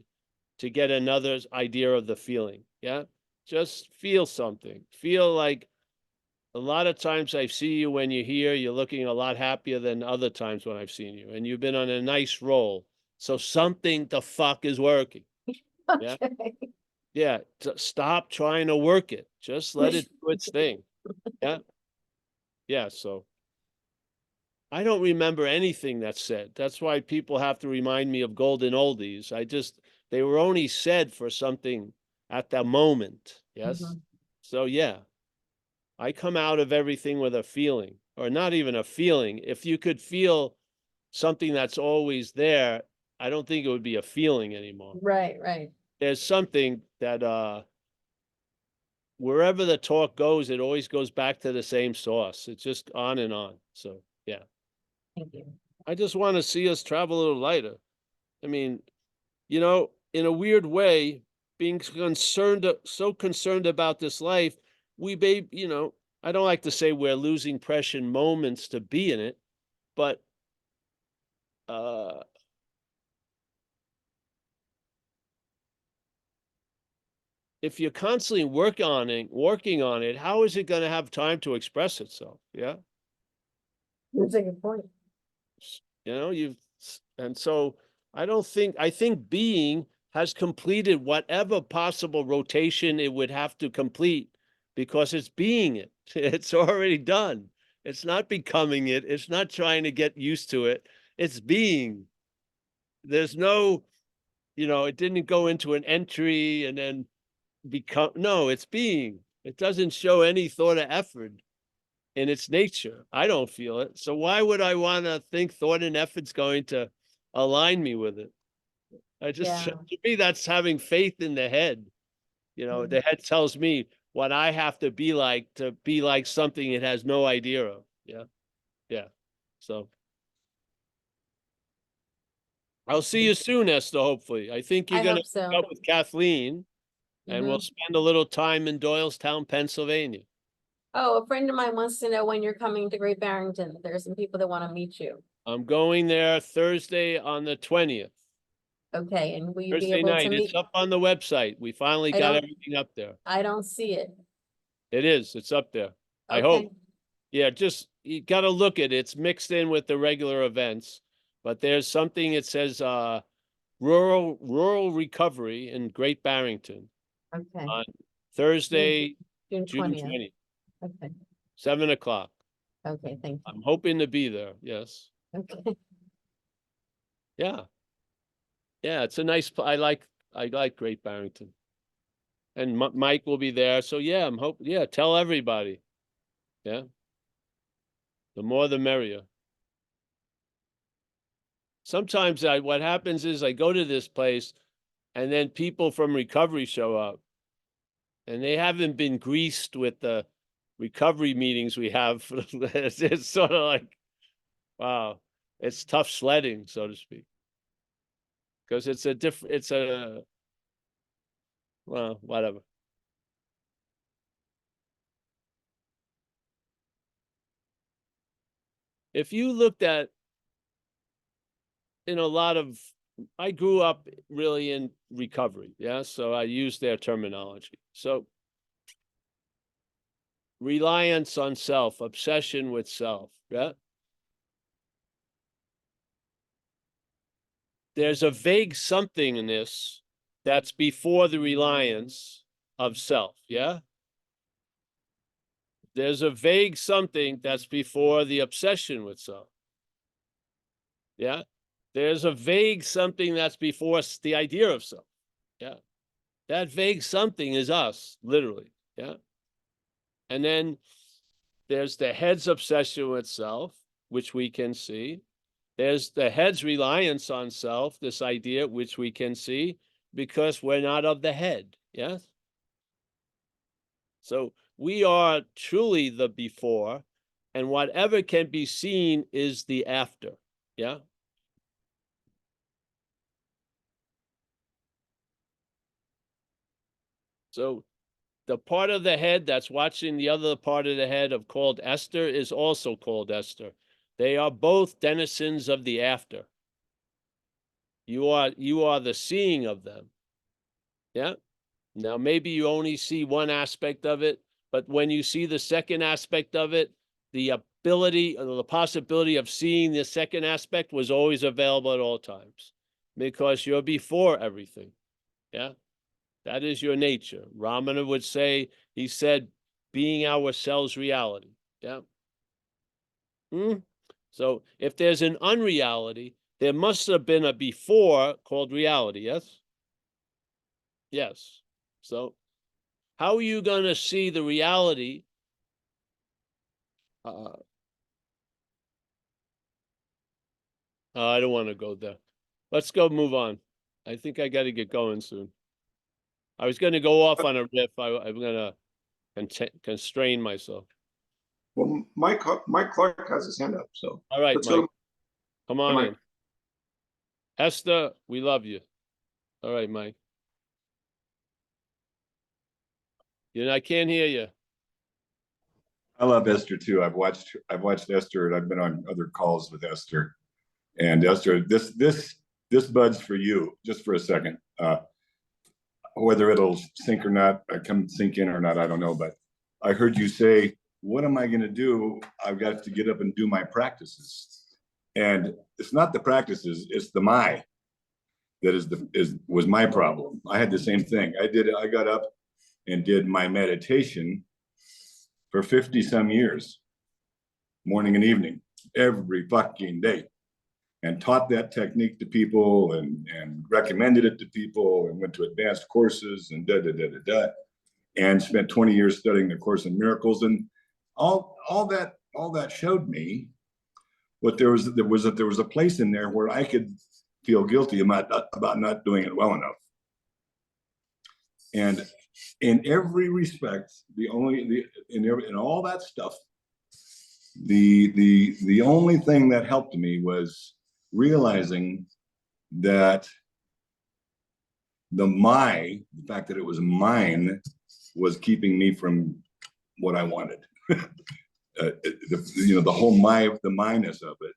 to get another's idea of the feeling. Yeah. Just feel something. Feel like a lot of times I see you when you're here, you're looking a lot happier than other times when I've seen you, and you've been on a nice roll. So something the fuck is working. Yeah. Okay. Yeah. Stop trying to work it. Just let it do its thing. Yeah. Yeah. So I don't remember anything that's said. That's why people have to remind me of golden oldies. They were only said for something at the moment. Yes. Mhm. So yeah, I come out of everything with a feeling, or not even a feeling. If you could feel something that's always there, I don't think it would be a feeling anymore. Right, right. There's something that wherever the talk goes, it always goes back to the same source. It's just on and on. So yeah. Thank you. I just want to see us travel a little lighter. I mean, in a weird way, being so concerned about this life, I don't like to say we're losing precious moments to be in it, but uh, if you're constantly working on it, how is it going to have time to express itself? Yeah. That's a good point. And so I think being has completed whatever possible rotation it would have to complete because it's being it. It's already done. It's not becoming it. It's not trying to get used to it. It's being. There's no, it didn't go into an entry and then no, it's being. It doesn't show any thought or effort in its nature. I don't feel it. So why would I want to think thought and effort's going to align me with it? Yeah. To me, that's having faith in the head. Mhm. The head tells me what I have to be like something it has no idea of. Yeah. Yeah. So I'll see you soon, Esther, hopefully. I think you're I going to hope hook so. up with Kathleen and we'll Mhm. spend a little time in Doylestown, Pennsylvania. Oh, a friend of mine wants to know when you're coming to Great Barrington. There are some people that want to meet you. I'm going there Thursday on the 20th. Okay, and will you be Thursday able to night. meet? It's up on the website. We finally I got don't, everything up there. I don't see it. It is. It's up there. I Okay, hope. Yeah, just you got to look at it. It's mixed in with the regular events, but there's something it says rural recovery in Great Barrington okay. on June Thursday, June June 20th. 20th, Okay, 7 o'clock. okay, thank you. I'm hoping to be there. Yes. Okay, Yeah. Yeah. It's a nice. I like Great Barrington, and Mike will be there. So yeah, Yeah, tell everybody. Yeah. The more, the merrier. Sometimes what happens is I go to this place and then people from recovery show up and they haven't been greased with the recovery meetings we have. It's sort of like, wow, it's tough sledding, so to speak, because well, whatever. If you looked at in a lot of, I grew up really in recovery. Yeah. So I use their terminology. So reliance on self, obsession with self. Yeah. There's a vague something in this that's before the reliance of self. Yeah. There's a vague something that's before the obsession with self. Yeah. There's a vague something that's before the idea of self. Yeah. That vague something is us, literally. Yeah. And then there's the head's obsession with self, which we can see. There's the head's reliance on self, this idea, which we can see because we're not of the head. Yes. So we are truly the before, and whatever can be seen is the after. Yeah. So the part of the head that's watching the other part of the head of called Esther is also called Esther. They are both denizens of the after. You are the seeing of them. Yeah. Now maybe you only see one aspect of it, but when you see the second aspect of it, the ability or the possibility of seeing the second aspect was always available at all times, because you're before everything. Yeah. That is your nature. Ramana would say, he said, being ourselves reality. Yeah. So if there's an unreality, there must have been a before called reality. Yes. Yes. So how are you going to see the reality? I don't want to go there. Let's go move on. I think I got to get going soon. I was going to go off on a riff. I'm going to constrain myself. Well, Mike Clark has his hand up, so All right, let's Mike. go. Come on Mike. in. Esther, we love you. All right, Mike. I can't hear you. I love Esther too. I've watched Esther, and I've been on other calls with Esther. And Esther, this bud's for you, just for a second. Whether it'll sink or not, come sink in or not, I don't know. But I heard you say, "What am I going to do? I've got to get up and do my practices." And it's not the practices; it's the my that was my problem. I had the same thing. I got up and did my meditation for 50 some years, morning and evening, every fucking day, and taught that technique to people and recommended it to people and went to advanced courses and and spent 20 years studying the Course in Miracles. And all that showed me what there was a place in there where I could feel guilty about not doing it well enough. And in every respect, in all that stuff, the only thing that helped me was realizing that the fact that it was mine was keeping me from what I wanted. The whole the minus of it,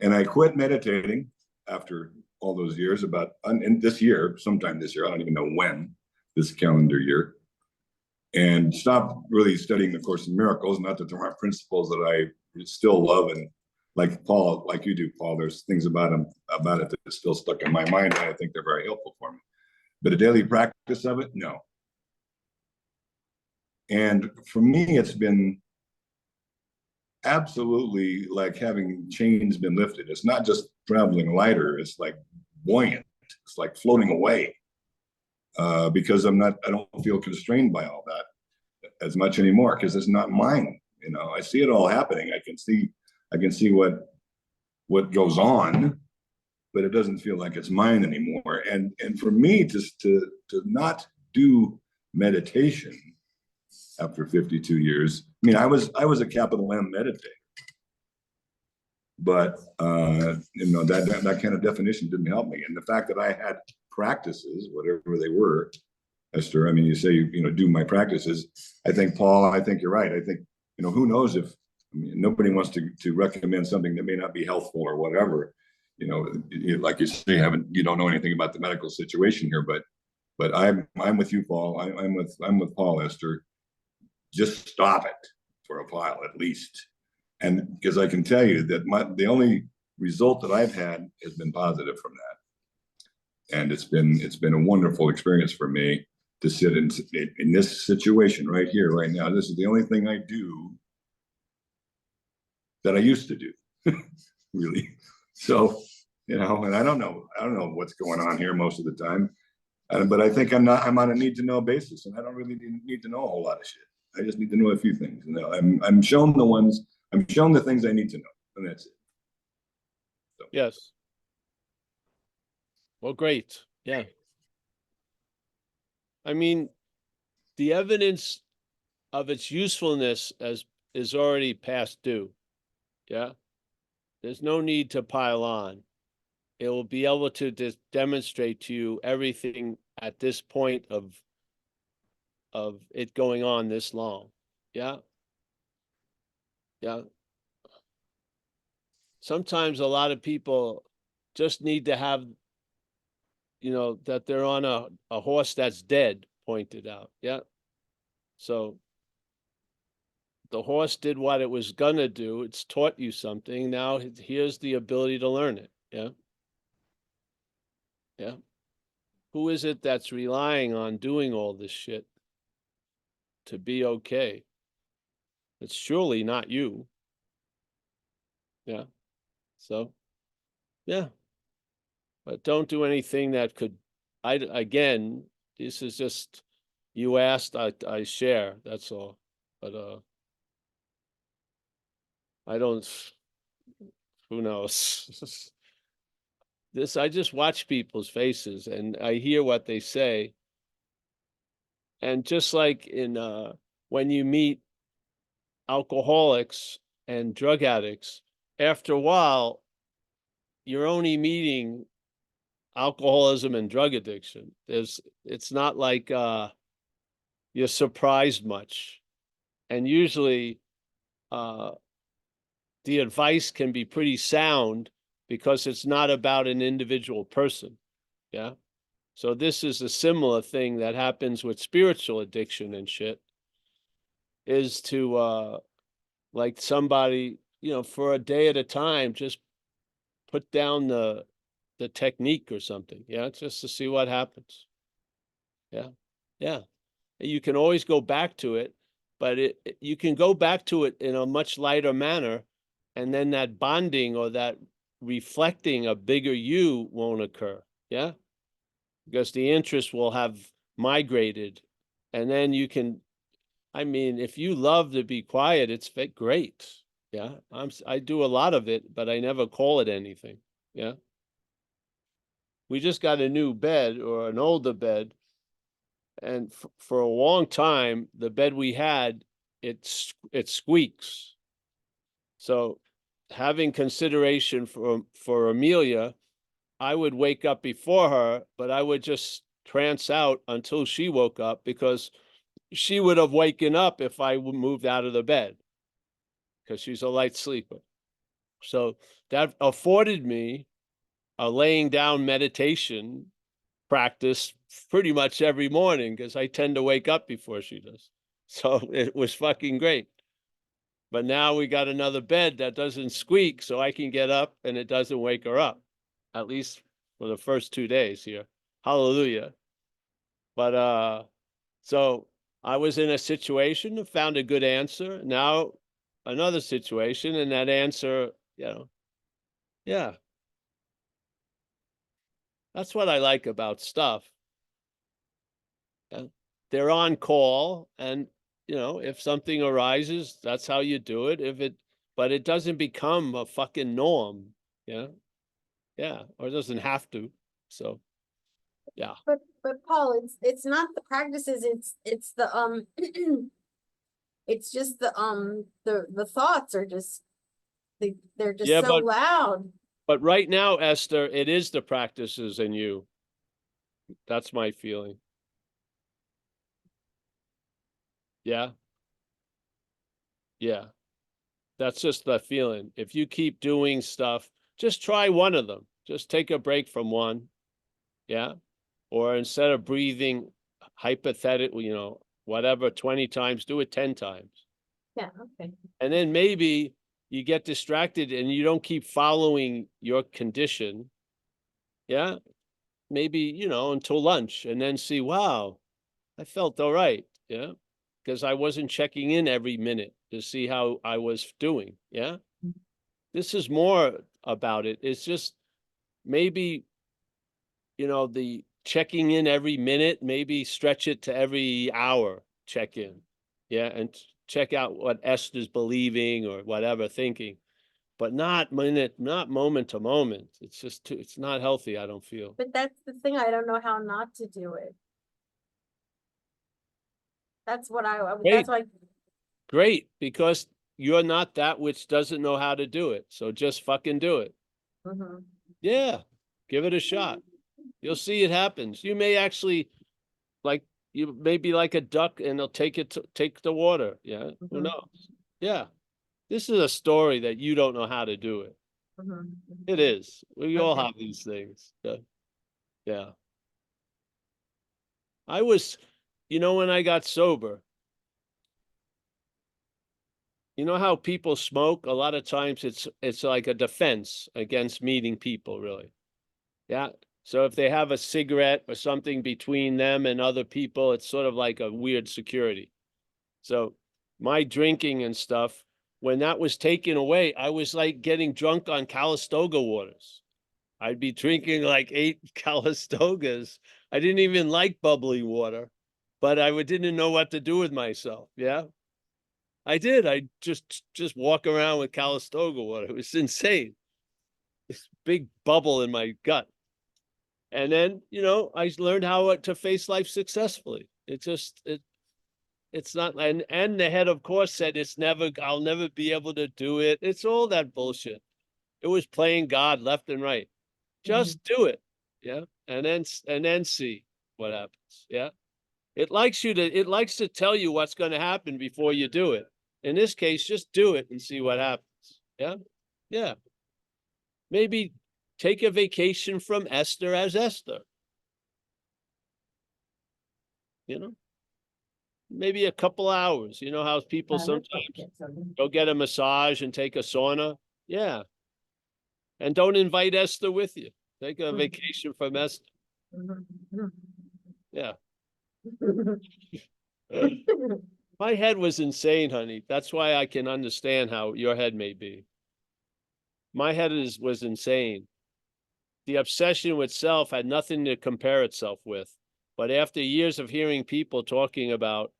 and I quit meditating after all those years. In this year, sometime this year, I don't even know when, this calendar year, and stopped really studying the Course in Miracles. Not that there aren't principles that I still love, and like you do, Paul, there's things about it that is still stuck in my mind, and I think they're very helpful for me. But a daily practice of it, no. And for me, it's been absolutely like having chains been lifted. It's not just traveling lighter, it's like buoyant. It's like floating away. Because I don't feel constrained by all that as much anymore, because it's not mine. I see it all happening. I can see what goes on, but it doesn't feel like it's mine anymore. And for me to not do meditation after 52 years, I mean, I was a capital M meditator, but that kind of definition didn't help me. And the fact that I had practices, whatever they were, Esther, I mean, you say, do my practices. I think, Paul, I think you're right. I think, who knows if, nobody wants to recommend something that may not be helpful or whatever. Like you say, you don't know anything about the medical situation here, but I'm with you, Paul. I'm with Paul, Esther. Just stop it for a while, at least. And because I can tell you that the only result that I've had has been positive from that. And it's been a wonderful experience for me to sit in this situation right here, right now. This is the only thing I do that I used to do, really. So, and I don't know what's going on here most of the time, but I think I'm on a need to know basis, and I don't really need to know a whole lot of shit. I just need to know a few things. I'm shown the things I need to know, and that's it. So. Yes. Well, great. Yeah. I mean, the evidence of its usefulness is already past due. Yeah. There's no need to pile on. It will be able to demonstrate to you everything at this point of of it going on this long. Yeah. Yeah. Sometimes a lot of people just need to have, that they're on a horse that's dead pointed out. Yeah. So the horse did what it was gonna do. It's taught you something. Now here's the ability to learn it. Yeah. Yeah. Who is it that's relying on doing all this shit to be okay? It's surely not you. Yeah. So, yeah. But don't do anything that could, again, this is just, you asked, I share, that's all. But, I don't, who knows? I just watch people's faces and I hear what they say. And just like when you meet alcoholics and drug addicts, after a while, you're only meeting alcoholism and drug addiction. It's not like you're surprised much. And usually the advice can be pretty sound because it's not about an individual person. Yeah. So this is a similar thing that happens with spiritual addiction and shit, is to like somebody, for a day at a time, just put down the technique or something. Yeah, just to see what happens. Yeah. Yeah. You can always go back to it, but you can go back to it in a much lighter manner, and then that bonding or that reflecting a bigger you won't occur. Yeah. Because the interest will have migrated, and then you can, I mean, if you love to be quiet, it's great. Yeah. I do a lot of it, but I never call it anything. Yeah. We just got a new bed or an older bed. And for a long time, the bed we had, it squeaks. So having consideration for Amelia, I would wake up before her, but I would just trance out until she woke up, because she would have waken up if I moved out of the bed, because she's a light sleeper. So that afforded me a laying down meditation practice pretty much every morning, because I tend to wake up before she does. So it was fucking great. But now we got another bed that doesn't squeak, so I can get up and it doesn't wake her up, at least for the first 2 days here. Hallelujah. But so I was in a situation, found a good answer. Now another situation, and that answer, yeah. That's what I like about stuff. They're on call, and if something arises, that's how you do it. But it doesn't become a fucking norm. Yeah. Yeah. Or it doesn't have to. So yeah. But Paul, it's not the practices, it's the it's just the thoughts are just they're just Yeah, so but loud. but right now, Esther, it is the practices in you. That's my feeling. Yeah. Yeah. That's just the feeling. If you keep doing stuff, just try one of them. Just take a break from one. Yeah. Or instead of breathing hypothetically, whatever, 20 times, do it 10 times. Yeah, okay. And then maybe you get distracted and you don't keep following your condition. Yeah. Maybe, until lunch, and then see, wow, I felt all right. Yeah. Because I wasn't checking in every minute to see how I was doing. Yeah. This is more about it. It's just maybe, the checking in every minute, maybe stretch it to every hour check in. Yeah. And check out what Esther's believing or whatever thinking, but not moment to moment. It's just it's not healthy, I don't feel. But that's the thing, I don't know how not to do it. That's what that's why. Great, because you're not that which doesn't know how to do it. So just fucking do it. Mhm. Yeah. Give it a shot. You'll see it happens. You may actually, like, you may be like a duck and they'll take the water. Yeah. Who Mhm. knows? Yeah. This is a story that you don't know how to do it. Mhm. It is. We all Okay. have these things. Yeah. I was, when I got sober, you know how people smoke? A lot of times it's like a defense against meeting people, really. Yeah. So if they have a cigarette or something between them and other people, it's sort of like a weird security. So my drinking and stuff, when that was taken away, I was like getting drunk on Calistoga waters. I'd be drinking like 8 Calistogas. I didn't even like bubbly water, but didn't know what to do with myself. Yeah. I did. I just walk around with Calistoga water. It was insane. This big bubble in my gut. And then, I learned how to face life successfully. It's not, and the head, of course, said I'll never be able to do it. It's all that bullshit. It was playing God left and right. Just do it. Yeah. And then see what happens. Yeah. It likes to tell you what's going to happen before you do it. In this case, just do it and see what happens. Yeah. Yeah. Maybe take a vacation from Esther as Esther. Maybe a couple hours. You know how people sometimes go get a massage and take a sauna? Yeah. And don't invite Esther with you. Take a vacation from Esther. Yeah. My head was insane, honey. That's why I can understand how your head may be. My head was insane. The obsession with self had nothing to compare itself with. But after years of hearing people talking about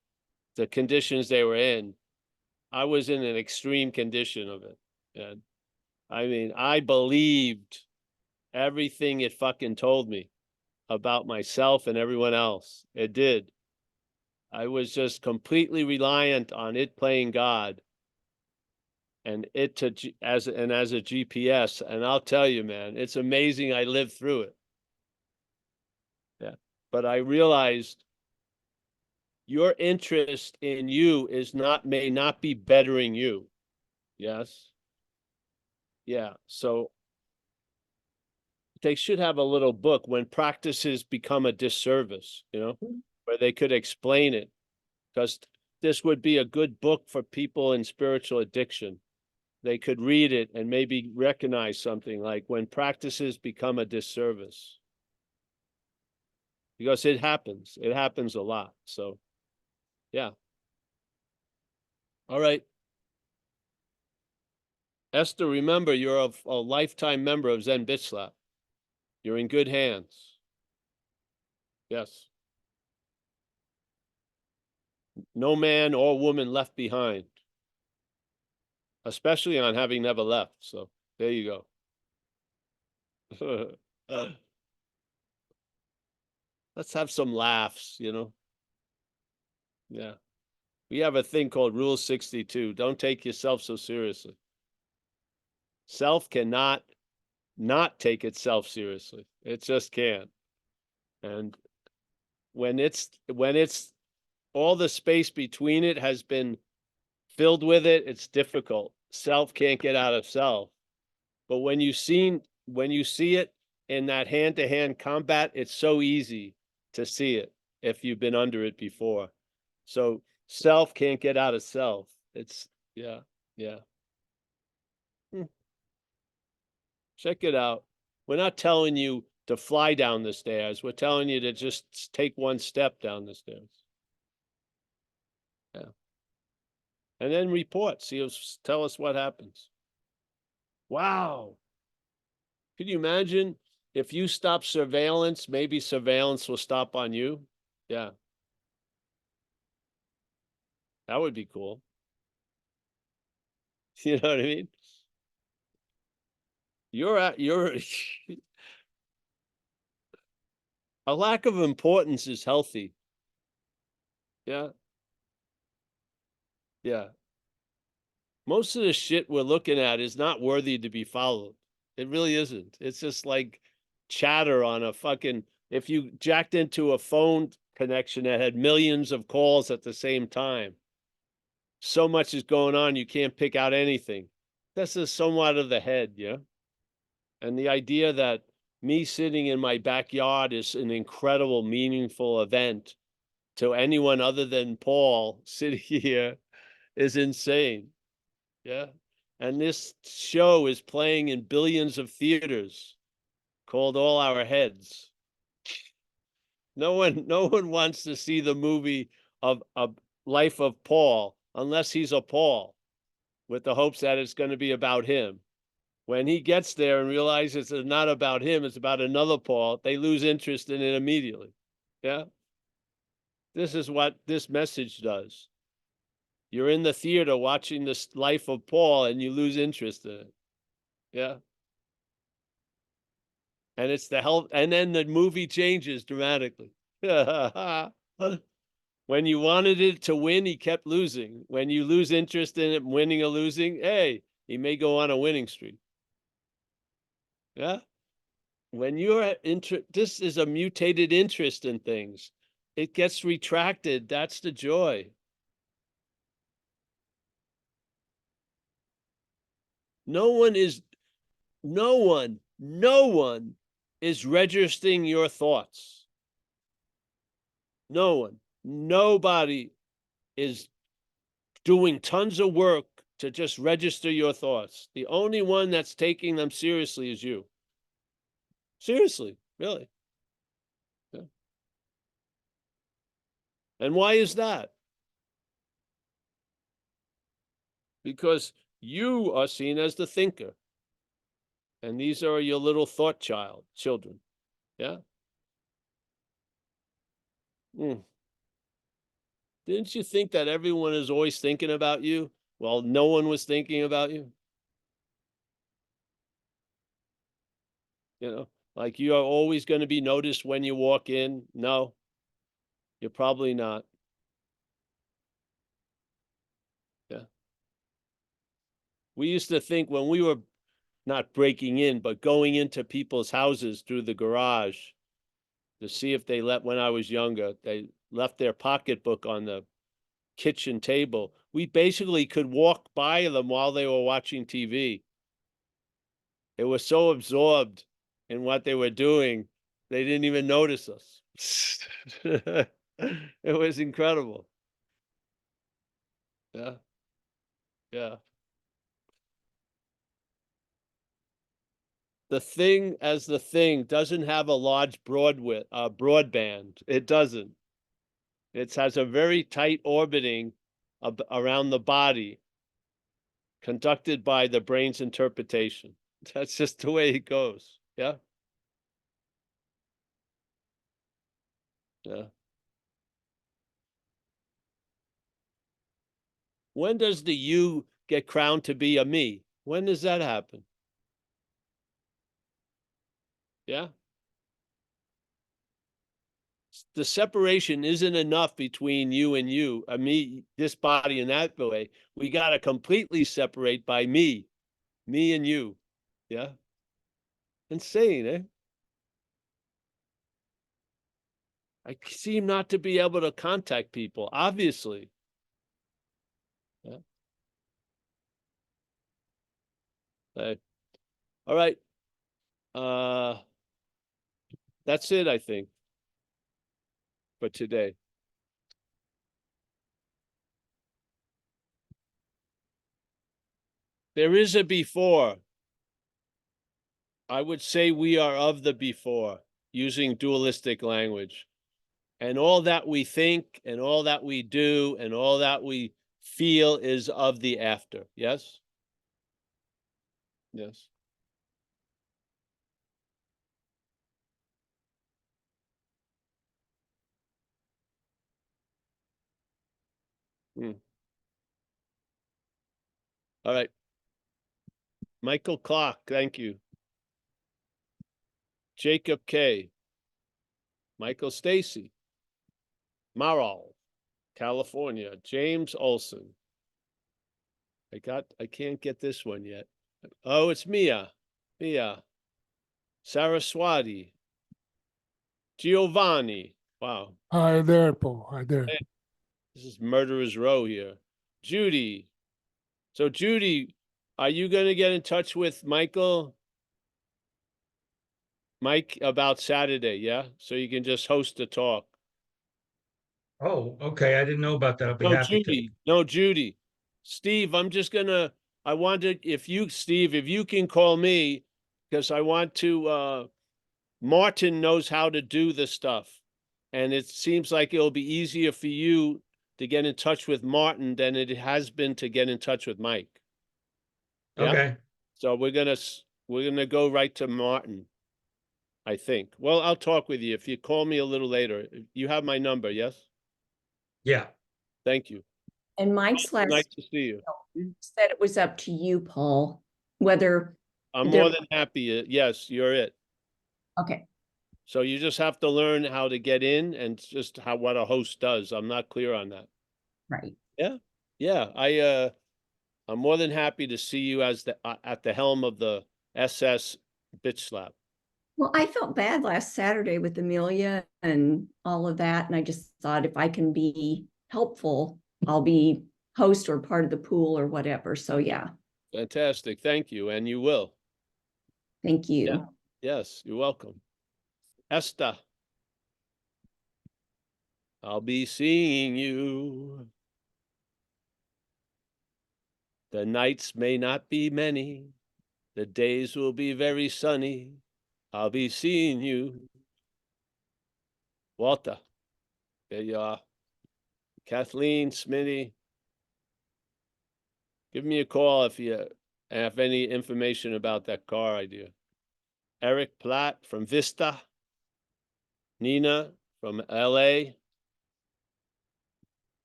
the conditions they were in, I was in an extreme condition of it. And I mean, I believed everything it fucking told me about myself and everyone else. It did. I was just completely reliant on it playing God and it as a GPS. And I'll tell you, man, it's amazing I lived through it. Yeah. But I realized your interest in you may not be bettering you. Yes. Yeah. So they should have a little book when practices become a disservice, where they could explain it, because this would be a good book for people in spiritual addiction. They could read it and maybe recognize something like when practices become a disservice. Because it happens. It happens a lot. So, yeah. All right. Esther, remember, you're a lifetime member of Zen Bitch Slap. You're in good hands. Yes. No man or woman left behind. Especially on having never left. So there you go. Let's have some laughs, Yeah. We have a thing called Rule 62. Don't take yourself so seriously. Self cannot not take itself seriously. It just can't. And when it's all the space between it has been filled with it, it's difficult. Self can't get out of self. But when you see it in that hand-to-hand combat, it's so easy to see it if you've been under it before. So self can't get out of self. It's yeah. Check it out. We're not telling you to fly down the stairs. We're telling you to just take one step down the stairs. Yeah. And then report. Tell us what happens. Wow. Can you imagine if you stop surveillance, maybe surveillance will stop on you? Yeah. That would be cool. You know what I mean? You're a lack of importance is healthy. Yeah. Yeah. Most of the shit we're looking at is not worthy to be followed. It really isn't. It's just like chatter on a fucking, if you jacked into a phone connection that had millions of calls at the same time. So much is going on, you can't pick out anything. This is somewhat of the head, yeah? And the idea that me sitting in my backyard is an incredible, meaningful event to anyone other than Paul sitting here is insane, yeah? And this show is playing in billions of theaters called All Our Heads. No one wants to see the movie of a life of Paul unless he's a Paul, with the hopes that it's going to be about him. When he gets there and realizes it's not about him, it's about another Paul, they lose interest in it immediately. Yeah. This is what this message does. You're in the theater watching this life of Paul and you lose interest in it. Yeah. And it's the health, and then the movie changes dramatically. When you wanted it to win, he kept losing. When you lose interest in it, winning or losing, hey, he may go on a winning streak. Yeah. When you're this is a mutated interest in things. It gets retracted. That's the joy. No one is registering your thoughts. No one. Nobody is doing tons of work to just register your thoughts. The only one that's taking them seriously is you. Seriously, really. Yeah. And why is that? Because you are seen as the thinker. And these are your little thought children. Yeah. Didn't you think that everyone is always thinking about you? Well, no one was thinking about you. You know, like you are always going to be noticed when you walk in. No, you're probably not. Yeah. We used to think when we were not breaking in, but going into people's houses through the garage to see if they when I was younger, they left their pocketbook on the kitchen table. We basically could walk by them while they were watching TV. They were so absorbed in what they were doing, they didn't even notice us. It was incredible. Yeah. Yeah. The thing as the thing doesn't have a large broadband. It doesn't. It has a very tight orbiting around the body, conducted by the brain's interpretation. That's just the way it goes. Yeah. Yeah. When does the you get crowned to be a me? When does that happen? Yeah. The separation isn't enough between you and you, me, this body and that way. We got to completely separate by me and you. Yeah. Insane, eh? I seem not to be able to contact people, obviously. Yeah. All right. That's it, I think, for today. There is a before. I would say we are of the before, using dualistic language. And all that we think and all that we do and all that we feel is of the after. Yes? Yes. All right. Michael Clark, thank you. Jacob K. Michael Stacy. Marl, California. James Olson. I can't get this one yet. Oh, it's Mia. Saraswati. Giovanni. Wow. Hi there, Paul. Hi there. Hey. This is murderer's row here. Judy. So Judy, are you gonna get in touch with Mike about Saturday, yeah? So you can just host a talk. Oh, okay. I didn't know about that. I'll be No, happy to. Judy, no, Judy. Steve, I wanted, Steve, if you can call me, because I want to, Martin knows how to do this stuff. And it seems like it'll be easier for you to get in touch with Martin than it has been to get in touch with Mike. Yeah? Okay. So we're gonna go right to Martin, I think. Well, I'll talk with you. If you call me a little later, you have my number, yes? Yeah. Thank you. And Mike's Nice last to see you. said it was up to you, Paul, whether, I'm There- more than happy. Yes, you're it. okay, So you just have to learn how to get in and just what a host does. I'm not clear on that. right. Yeah, I'm more than happy to see you as at the helm of the SS bitch slap. Well, I felt bad last Saturday with Amelia and all of that, and I just thought if I can be helpful, I'll be host or part of the pool or whatever. So yeah, Fantastic. Thank you. And you will. thank you. Yeah. Yes, you're welcome. Esther, I'll be seeing you. The nights may not be many. The days will be very sunny. I'll be seeing you. Walter, there you are. Kathleen, Smitty, give me a call if you have any information about that car idea. Eric Platt from Vista. Nina from LA.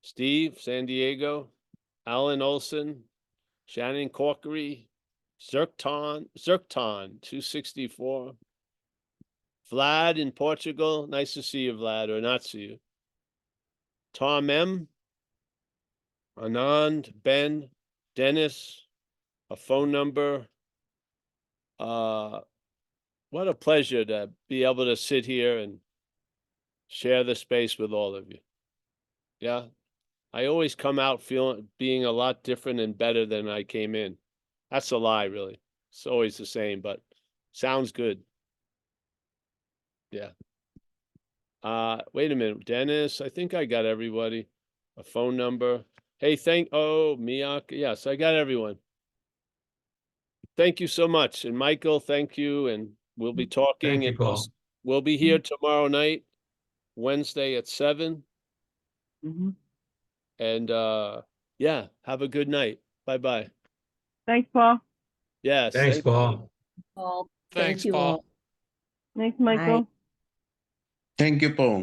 Steve, San Diego. Alan Olson. Shannon Corkery. Zirkton 264. Vlad in Portugal. Nice to see you, Vlad, or not see you. Tom M. Anand, Ben, Dennis, a phone number. What a pleasure to be able to sit here and share the space with all of you. Yeah, I always come out being a lot different and better than I came in. That's a lie, really. It's always the same, but sounds good. Yeah. Wait a minute, Dennis, I think I got everybody. A phone number. Hey, Miyake. Yes, I got everyone. Thank you so much. And Michael, thank you. And we'll be talking. Thank you, And Paul. we'll be here tomorrow night, Wednesday at 7. And yeah, have a good night. Bye-bye. Thanks, Paul. Yes. Thanks, thank you. Paul. Paul, Thanks, thank you Paul. all. Thanks, Michael. Thank you, Paul.